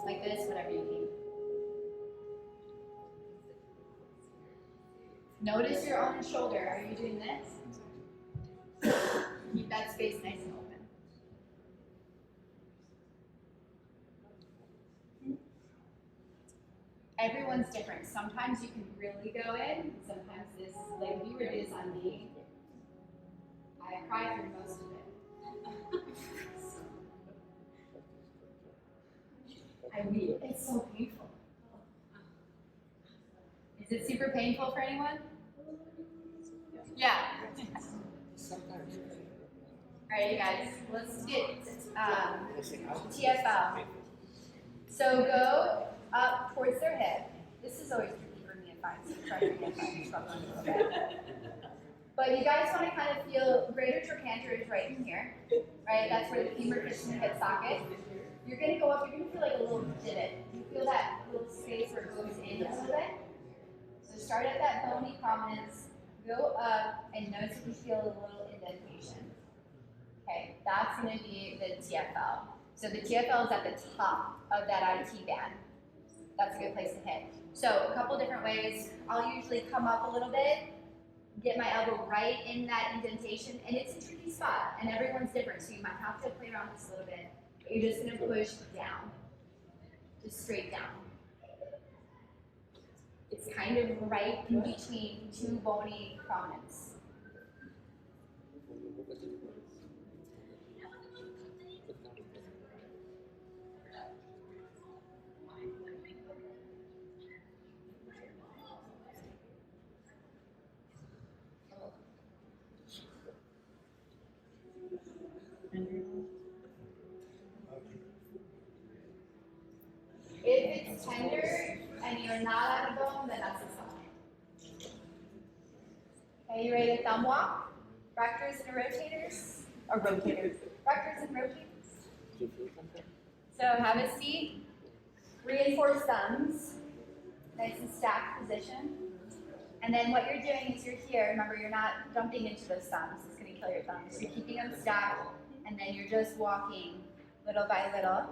like this, whatever you need. Notice your own shoulder. Are you doing this? Keep that space nice and open. Everyone's different. Sometimes you can really go in. Sometimes this, like if you were to do this on me, I cried through most of it. I weep. It's so painful. Is it super painful for anyone? Yeah. All right, you guys, let's get TFL. So go up towards their hip. This is always tricky for me at times. So try to get struggling a little bit. But you guys want to kind of feel greater trochanter is right in here, right? That's where the femur fits in the hip socket. You're going to go up. You're going to feel like a little divot. You feel that little space where it goes in a little bit. So start at that bony prominence, go up, and notice if you feel a little indentation. Okay, that's going to be the TFL. So the TFL is at the top of that IT band. That's a good place to hit. So a couple different ways. I'll usually come up a little bit, get my elbow right in that indentation, and it's a tricky spot, and everyone's different, so you might have to play around with this a little bit. But you're just going to push down, just straight down. It's kind of right in between two bony prominence. If it's tender and you're not at a bone, then that's a sign. Okay, you ready to thumb walk? Rectors and rotators? Or rotators. Rectors and rotators. So have a seat. Reinforce thumbs. Nice and stacked position. And then what you're doing is you're here. Remember, you're not jumping into those thumbs. It's going to kill your thumbs. You're keeping them stacked, and then you're just walking little by little.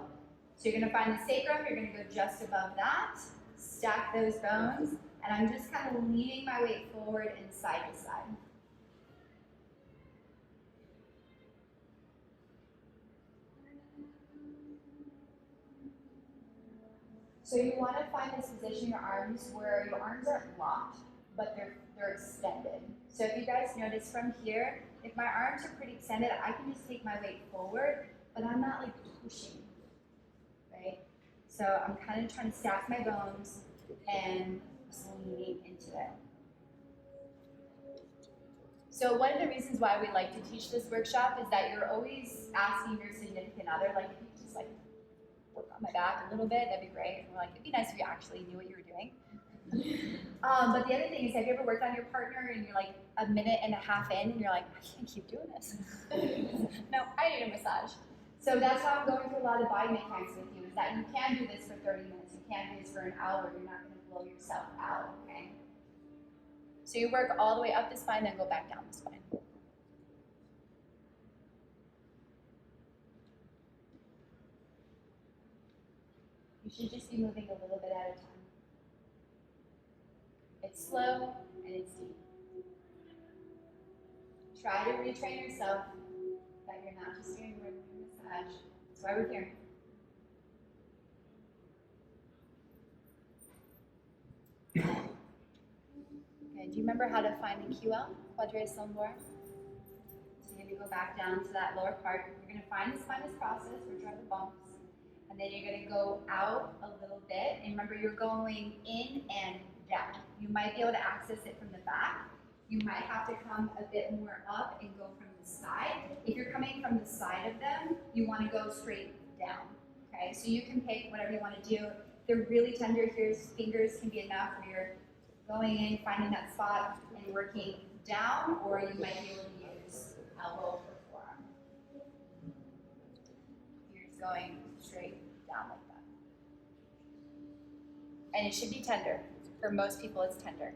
So you're going to find the sacrum, you're going to go just above that, stack those bones, and I'm just kind of leaning my weight forward and side to side. So you want to find this position in your arms where your arms aren't locked, but they're extended. So if you guys notice from here, if my arms are pretty extended, I can just take my weight forward, but I'm not like pushing. Right? So I'm kind of trying to stack my bones and just leaning into it. So one of the reasons why we like to teach this workshop is that you're always asking your significant other, like, if you could just like work on my back a little bit, that'd be great. And we're like, it'd be nice if you actually knew what you were doing. But the other thing is, have you ever worked on your partner and you're like a minute and a half in and you're like, I can't keep doing this. No, I need a massage. So that's how I'm going through a lot of body mechanics with you, is that you can do this for 30 minutes, you can do this for an hour, you're not going to blow yourself out, okay? So you work all the way up the spine, then go back down the spine. You should just be moving a little bit at a time. It's slow and it's deep. Try to retrain yourself that you're not just doing a massage. That's why we're here. Okay, do you remember how to find the QL, quadratus lumborum? So you're going to go back down to that lower part. You're going to find the spinous process, which are the bumps. And then you're going to go out a little bit. And remember, you're going in and down. You might be able to access it from the back. You might have to come a bit more up and go from the side. If you're coming from the side of them, you want to go straight down. Okay, so you can pick whatever you want to do. If they're really tender, here's fingers can be enough where you're going in, finding that spot, and working down, or you might be able to use elbow or forearm. You're just going straight down like that. And it should be tender. For most people, it's tender.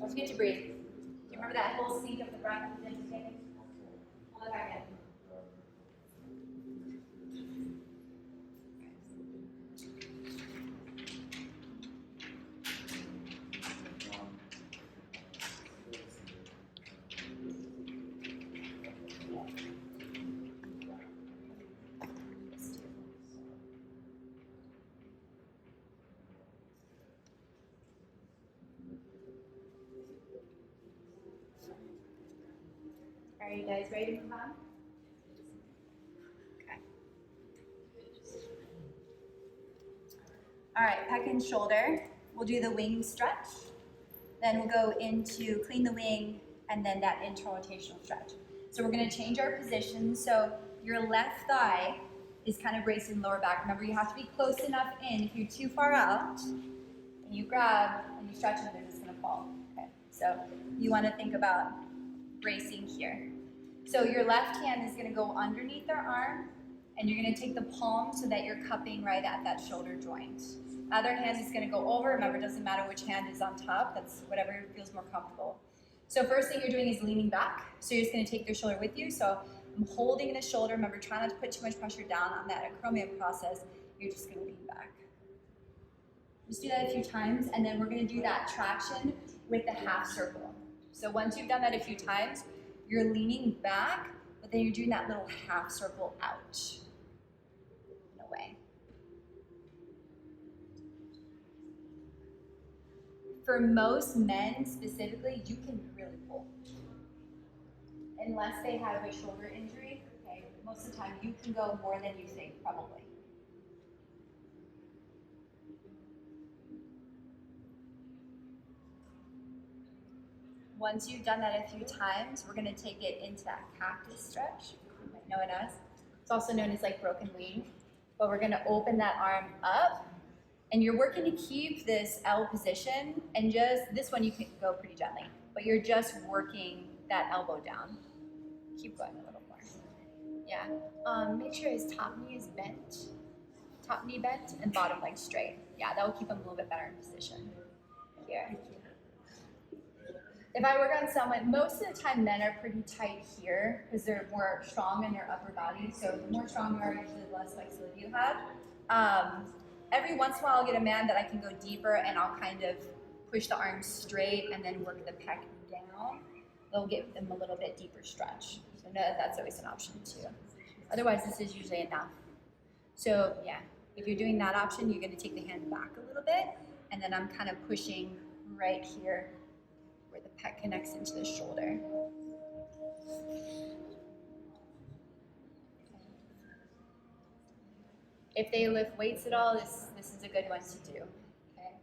Don't forget to breathe. Do you remember that whole sink of the breath you did today? Hold it back in. Are you guys ready to move on? Okay. All right, pec and shoulder. We'll do the wing stretch. Then we'll go into clean the wing and then that internal rotational stretch. So we're gonna change our position. So your left thigh is kind of bracing lower back. Remember, you have to be close enough in. If you're too far out and you grab and you stretch it, it's just gonna fall. Okay, so you wanna think about bracing here. So your left hand is gonna go underneath their arm and you're gonna take the palm so that you're cupping right at that shoulder joint. Other hand is gonna go over. Remember, it doesn't matter which hand is on top. That's whatever feels more comfortable. So first thing you're doing is leaning back. So you're just gonna take your shoulder with you. So I'm holding the shoulder. Remember, try not to put too much pressure down on that acromion process. You're just gonna lean back. Just do that a few times and then we're gonna do that traction with the half circle. So once you've done that a few times, you're leaning back, but then you're doing that little half circle out and away. For most men specifically, you can really pull. Unless they have a shoulder injury, okay, most of the time you can go more than you think, probably. Once you've done that a few times, we're gonna take it into that cactus stretch, you might know it as. It's also known as like broken wing. But we're gonna open that arm up and you're working to keep this L position and just, this one you can go pretty gently, but you're just working that elbow down. Keep going a little more. Yeah, make sure his top knee is bent. Top knee bent and bottom leg straight. Yeah, that will keep him a little bit better in position. Here. If I work on someone, most of the time men are pretty tight here because they're more strong in their upper body. So the more strong you are, usually the less flexibility you have. Every once in a while I'll get a man that I can go deeper and I'll kind of push the arms straight and then work the pec down. They'll give them a little bit deeper stretch. So know that that's always an option too. Otherwise this is usually enough. So yeah, if you're doing that option, you're gonna take the hand back a little bit and then I'm kind of pushing right here where the pec connects into the shoulder. If they lift weights at all, this is a good one to do. Okay.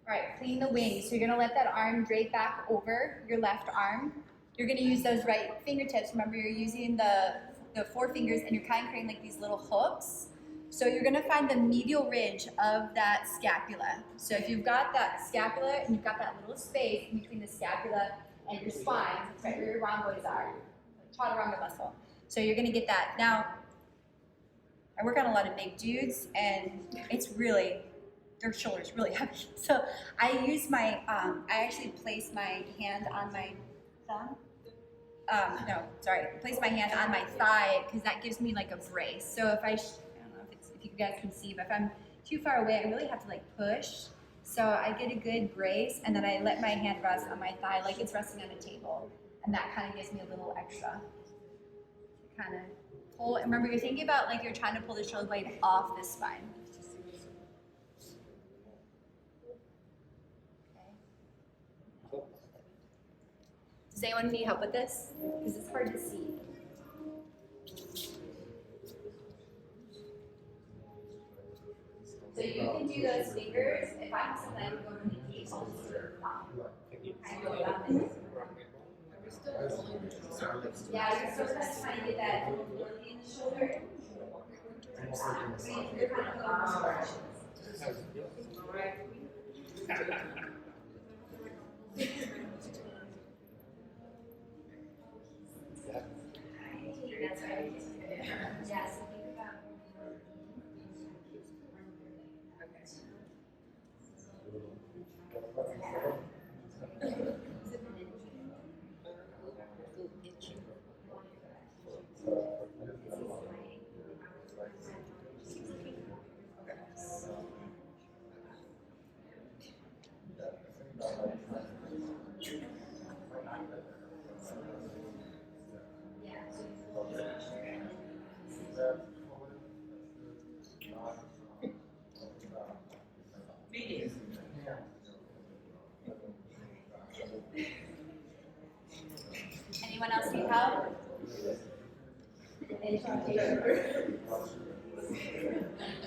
All right, clean the wing. So you're gonna let that arm drape back over your left arm. You're gonna use those right fingertips. Remember, you're using the four fingers and you're kind of creating like these little hooks. So you're gonna find the medial ridge of that scapula. So if you've got that scapula and you've got that little space in between the scapula and your spine, that's right where your rhomboids are, chaturanga muscle. So you're gonna get that. Now, I work on a lot of big dudes and it's really, their shoulders really heavy. So I use my, I actually place my hand on my thumb. Place my hand on my thigh because that gives me like a brace. So if I don't know if you guys can see, but if I'm too far away, I really have to like push. So I get a good brace and then I let my hand rest on my thigh like it's resting on a table. And that kind of gives me a little extra kind of pull. And remember, you're thinking about like you're trying to pull the shoulder blade off the spine. Okay. Does anyone need help with this? Because it's hard to see. So you can do those fingers. If I have something I can go really deep, I'll just do it down. Kind of go down. Yeah, you're still kind of trying to get that mobility in the shoulder. So you're kind of going both directions. That's right. Yes. Anyone else need help?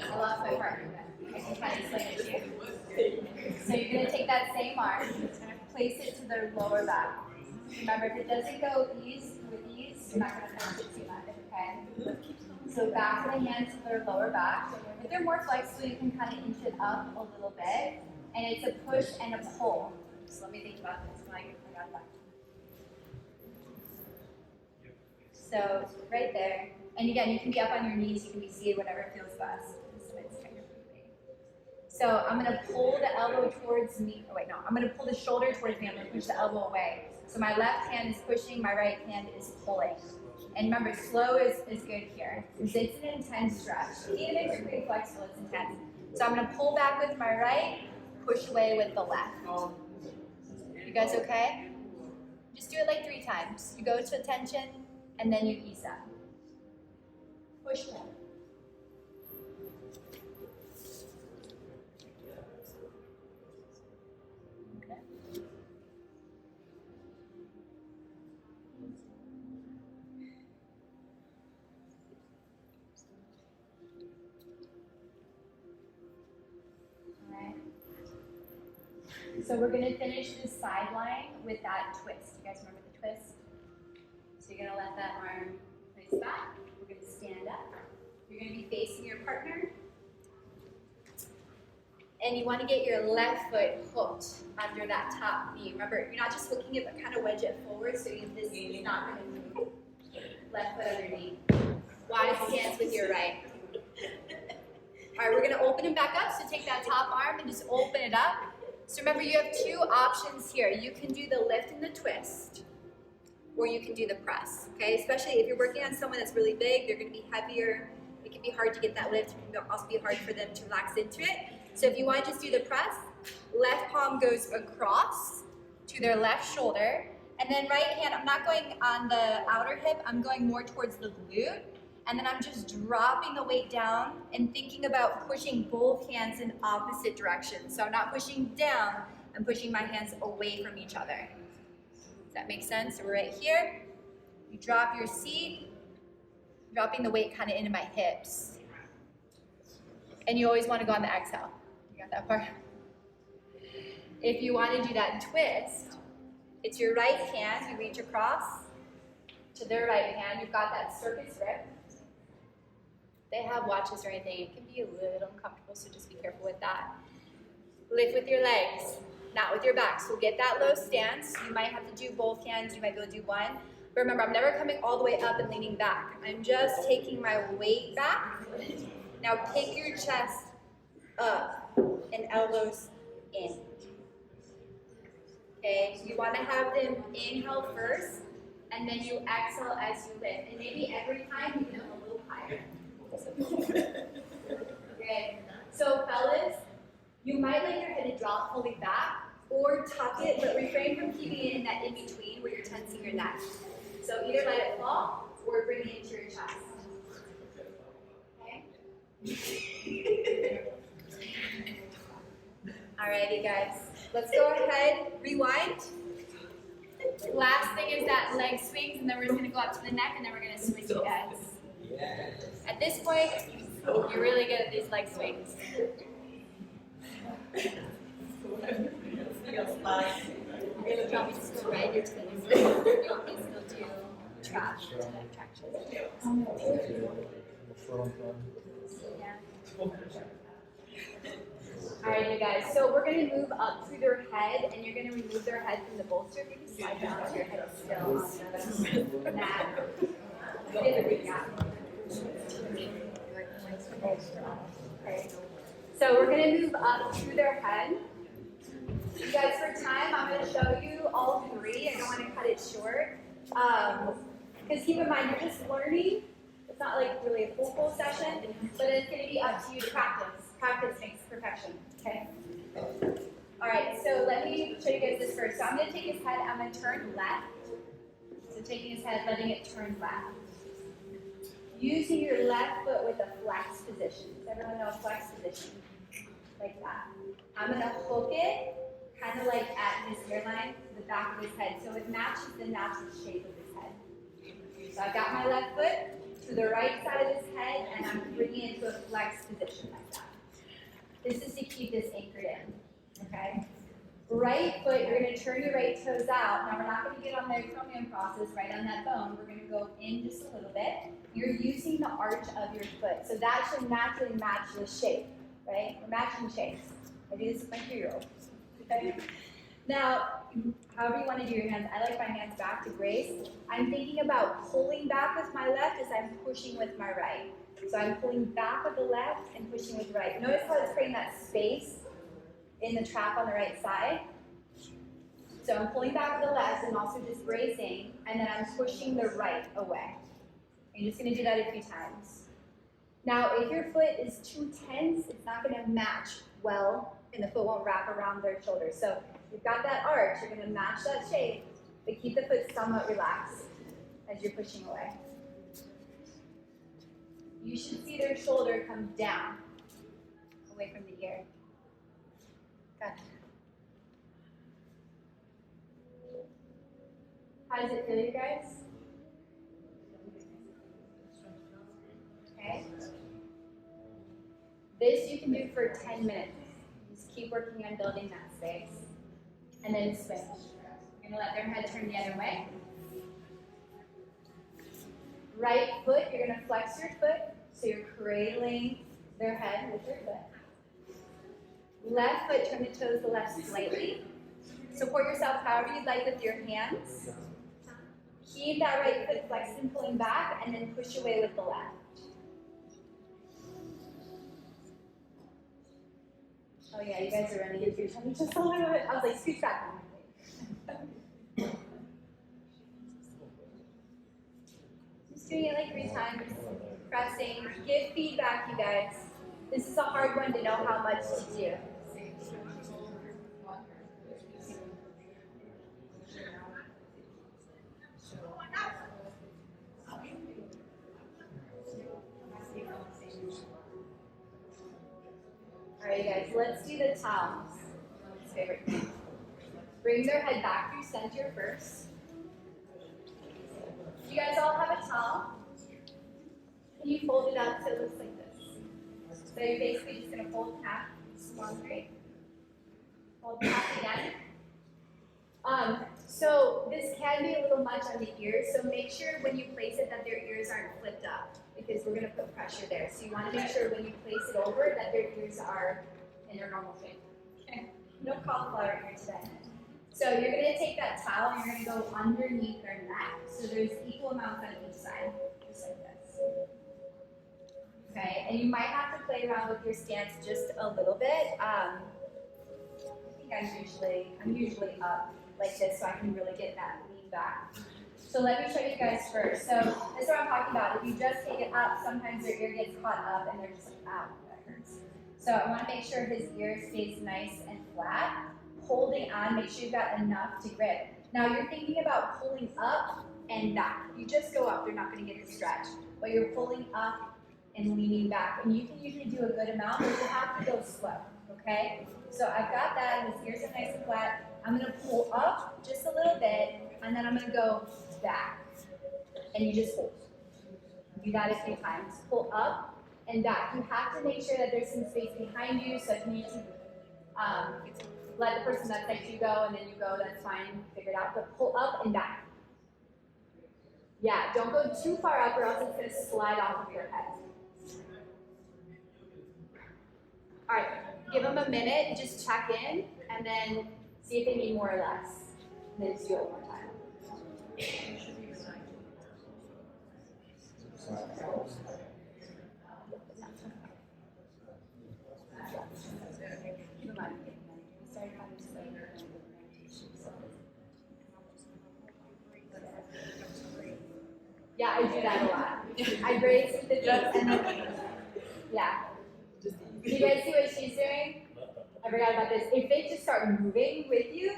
I lost my partner, but I can kind of explain it to you. So you're going to take that same arm, you're going to place it to their lower back. Remember, if it doesn't go with ease, you're not going to push it too much, okay? So back of the hand to their lower back. If they're more flexible, you can kind of inch it up a little bit. And it's a push and a pull. So let me think about this. I got that. So right there. And again, you can be up on your knees. You can be seated, whatever feels best. So I'm going to pull the elbow towards me. Oh, wait, no. I'm going to pull the shoulder towards me. I'm going to push the elbow away. So my left hand is pushing, my right hand is pulling. And remember, slow is good here. Because it's an intense stretch. Even if you're pretty flexible, it's intense. So I'm going to pull back with my right, push away with the left. You guys okay? Just do it like 3 times. You go to tension, and then you ease up. Push pull. Okay. All right. So we're going to finish this sideline with that twist. You guys remember the twist? So you're going to let that arm place back. We're going to stand up. You're going to be facing your partner. And you want to get your left foot hooked under that top knee. Remember, you're not just hooking it, but kind of wedge it forward so this is not going to move. Left foot underneath. Wide stance with your right. All right, we're going to open it back up. So take that top arm and just open it up. So remember, you have 2 options here. You can do the lift and the twist, or you can do the press, okay? Especially if you're working on someone that's really big, they're going to be heavier. It can be hard to get that lift. It can also be hard for them to relax into it. So if you want to just do the press, left palm goes across to their left shoulder, and then right hand, I'm not going on the outer hip, I'm going more towards the glute, and then I'm just dropping the weight down and thinking about pushing both hands in opposite directions. So I'm not pushing down, I'm pushing my hands away from each other. Does that make sense? So we're right here. You drop your seat, dropping the weight kind of into my hips. And you always want to go on the exhale. You got that part? If you want to do that twist, it's your right hand, you reach across to their right hand. You've got that circus grip. They have watches or anything. It can be a little uncomfortable, so just be careful with that. Lift with your legs, not with your back. So get that low stance. You might have to do both hands. You might be able to do one. But remember, I'm never coming all the way up and leaning back. I'm just taking my weight back. Now take your chest up and elbows in. Okay, you want to have them inhale first, and then you exhale as you lift. And maybe every time you go a little higher. Okay, so fellas, you might let your head drop fully back, or tuck it, but refrain from keeping it in that in-between where you're tensing your neck. So either let it fall, or bring it into your chest. Okay? Alrighty guys, let's go ahead, rewind. Last thing is that leg swings, and then we're just going to go up to the neck, and then we're going to switch you guys. At this point, you're really good at these leg swings. You're going to tell me to go right into the next one. You want me to still do traction. Alright, you guys, so we're going to move up through their head, and you're going to remove their head from the bolster. If you can slide down so your head is still on the mat. Okay. So we're going to move up through their head. You guys, for time, I'm going to show you all 3. I don't want to cut it short. Because keep in mind, you're just learning. It's not like really a full session, but it's going to be up to you to practice. Practice makes perfection, okay? All right, so let me show you guys this first. So I'm going to take his head, I'm going to turn left. So taking his head, letting it turn left. Using your left foot with a flex position. Does everyone know a flex position? Like that. I'm going to hook it, kind kind of like at his hairline, the back of his head, so it matches the natural shape of his head. So I've got my left foot to the right side of his head, and I'm bringing it into a flex position like that. This is to keep this anchored in, okay? Right foot, you're going to turn your right toes out. Now we're not going to get on the acromion process right on that bone. We're going to go in just a little bit. You're using the arch of your foot, so that should naturally match the shape, right? We're matching shapes. I do this with my 2-year-old. Okay? Now, however you want to do your hands, I like my hands back to grace. I'm thinking about pulling back with my left as I'm pushing with my right. So I'm pulling back with the left and pushing with the right. Notice how it's creating that space in the trap on the right side. So I'm pulling back with the left and also just bracing, and then I'm pushing the right away. You're just going to do that a few times. Now, if your foot is too tense, it's not going to match well, and the foot won't wrap around their shoulders. So you've got that arch, you're going to match that shape, but keep the foot somewhat relaxed as you're pushing away. You should see their shoulder come down, away from the ear. Gotcha. How does it feel, you guys? Okay. This you can do for 10 minutes. Just keep working on building that space. And then switch. You're going to let their head turn the other way. Right foot, you're going to flex your foot, so you're cradling their head with your foot. Left foot, turn the toes to the left slightly. Support yourself however you'd like with your hands. Keep that right foot flexed and pulling back, and then push away with the left. Oh yeah, you guys are running into your tummy just a little bit. I was like, scoot back. Just doing it like 3 times. Pressing. Give feedback, you guys. This is a hard one to know how much to do. All right, you guys, let's do the towels. It's favorite thing. Bring their head back through center first. You guys all have a towel. Can you fold it up so it looks like this? So you're basically just going to fold half, long straight. Fold half again. So this can be a little much on the ears, so make sure when you place it that their ears aren't flipped up, because we're going to put pressure there. So you want to make sure when you place it over that their ears are in their normal shape. Okay. No cauliflower here today. So you're going to take that towel and you're going to go underneath their neck. So there's equal amounts on each side, just like this. Okay, and you might have to play around with your stance just a little bit. I think I'm usually up like this, so I can really get that lean back. So let me show you guys first. So this is what I'm talking about. If you just take it up, sometimes their ear gets caught up and they're just like, ow, that hurts. So I want to make sure his ear stays nice and flat. Holding on, make sure you've got enough to grip. Now you're thinking about pulling up and back. You just go up, they're not going to get the stretch. But you're pulling up and leaning back. And you can usually do a good amount, but you have to go slow, okay? So I've got that, his ears are nice and flat. I'm going to pull up just a little bit, and then I'm going to go back. And you just hold. Do that a few times. Pull up and back. You have to make sure that there's some space behind you, so if you need to let the person that's next to you go, and then you go, that's fine, figure it out. But pull up and back. Yeah, don't go too far up or else it's going to slide off of your head. All right, give them a minute, just check in, and then see if they need more or less. And then just do it one more time. Keep in mind, we started having this later. Yeah, I do that a lot. I brace with the feet and then, yeah. Do you guys see what she's doing? I forgot about this. If they just start moving with you,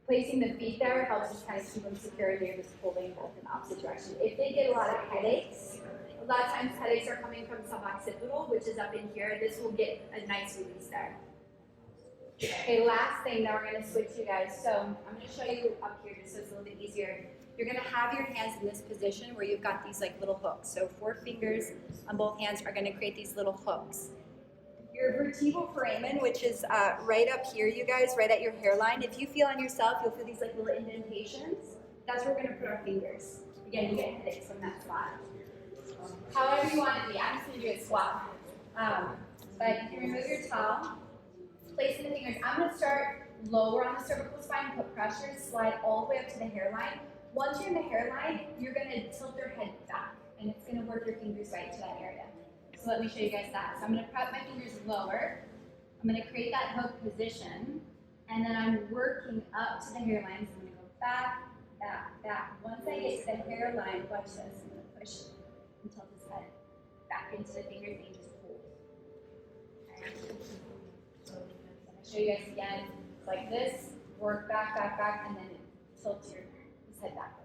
placing the feet there helps just kind of keep them secure. You're just pulling both in the opposite direction. If they get a lot of headaches, a lot of times headaches are coming from suboccipital, which is up in here. This will get a nice release there. Okay, last thing, now we're gonna switch you guys. So I'm gonna show you up here just so it's a little bit easier. You're gonna have your hands in this position where you've got these like little hooks. So 4 fingers on both hands are gonna create these little hooks. Your vertebral foramen, which is right up here, you guys, right at your hairline. If you feel on yourself, you'll feel these like little indentations. That's where we're gonna put our fingers. Again, you get headaches from that spot. However you want to be, I'm just gonna do a squat. But you can remove your towel, place in the fingers. I'm gonna start lower on the cervical spine, put pressure, slide all the way up to the hairline. Once you're in the hairline, you're gonna tilt your head back, and it's gonna work your fingers right to that area. So let me show you guys that. So I'm gonna prep my fingers lower. I'm gonna create that hook position, and then I'm working up to the hairline. So I'm gonna go back, back, back. Once I get to the hairline, watch this. I'm gonna push and tilt his head back into the fingers and just hold. Okay. So I'm gonna show you guys again. It's like this. Work back, back, back, and then tilt his head back.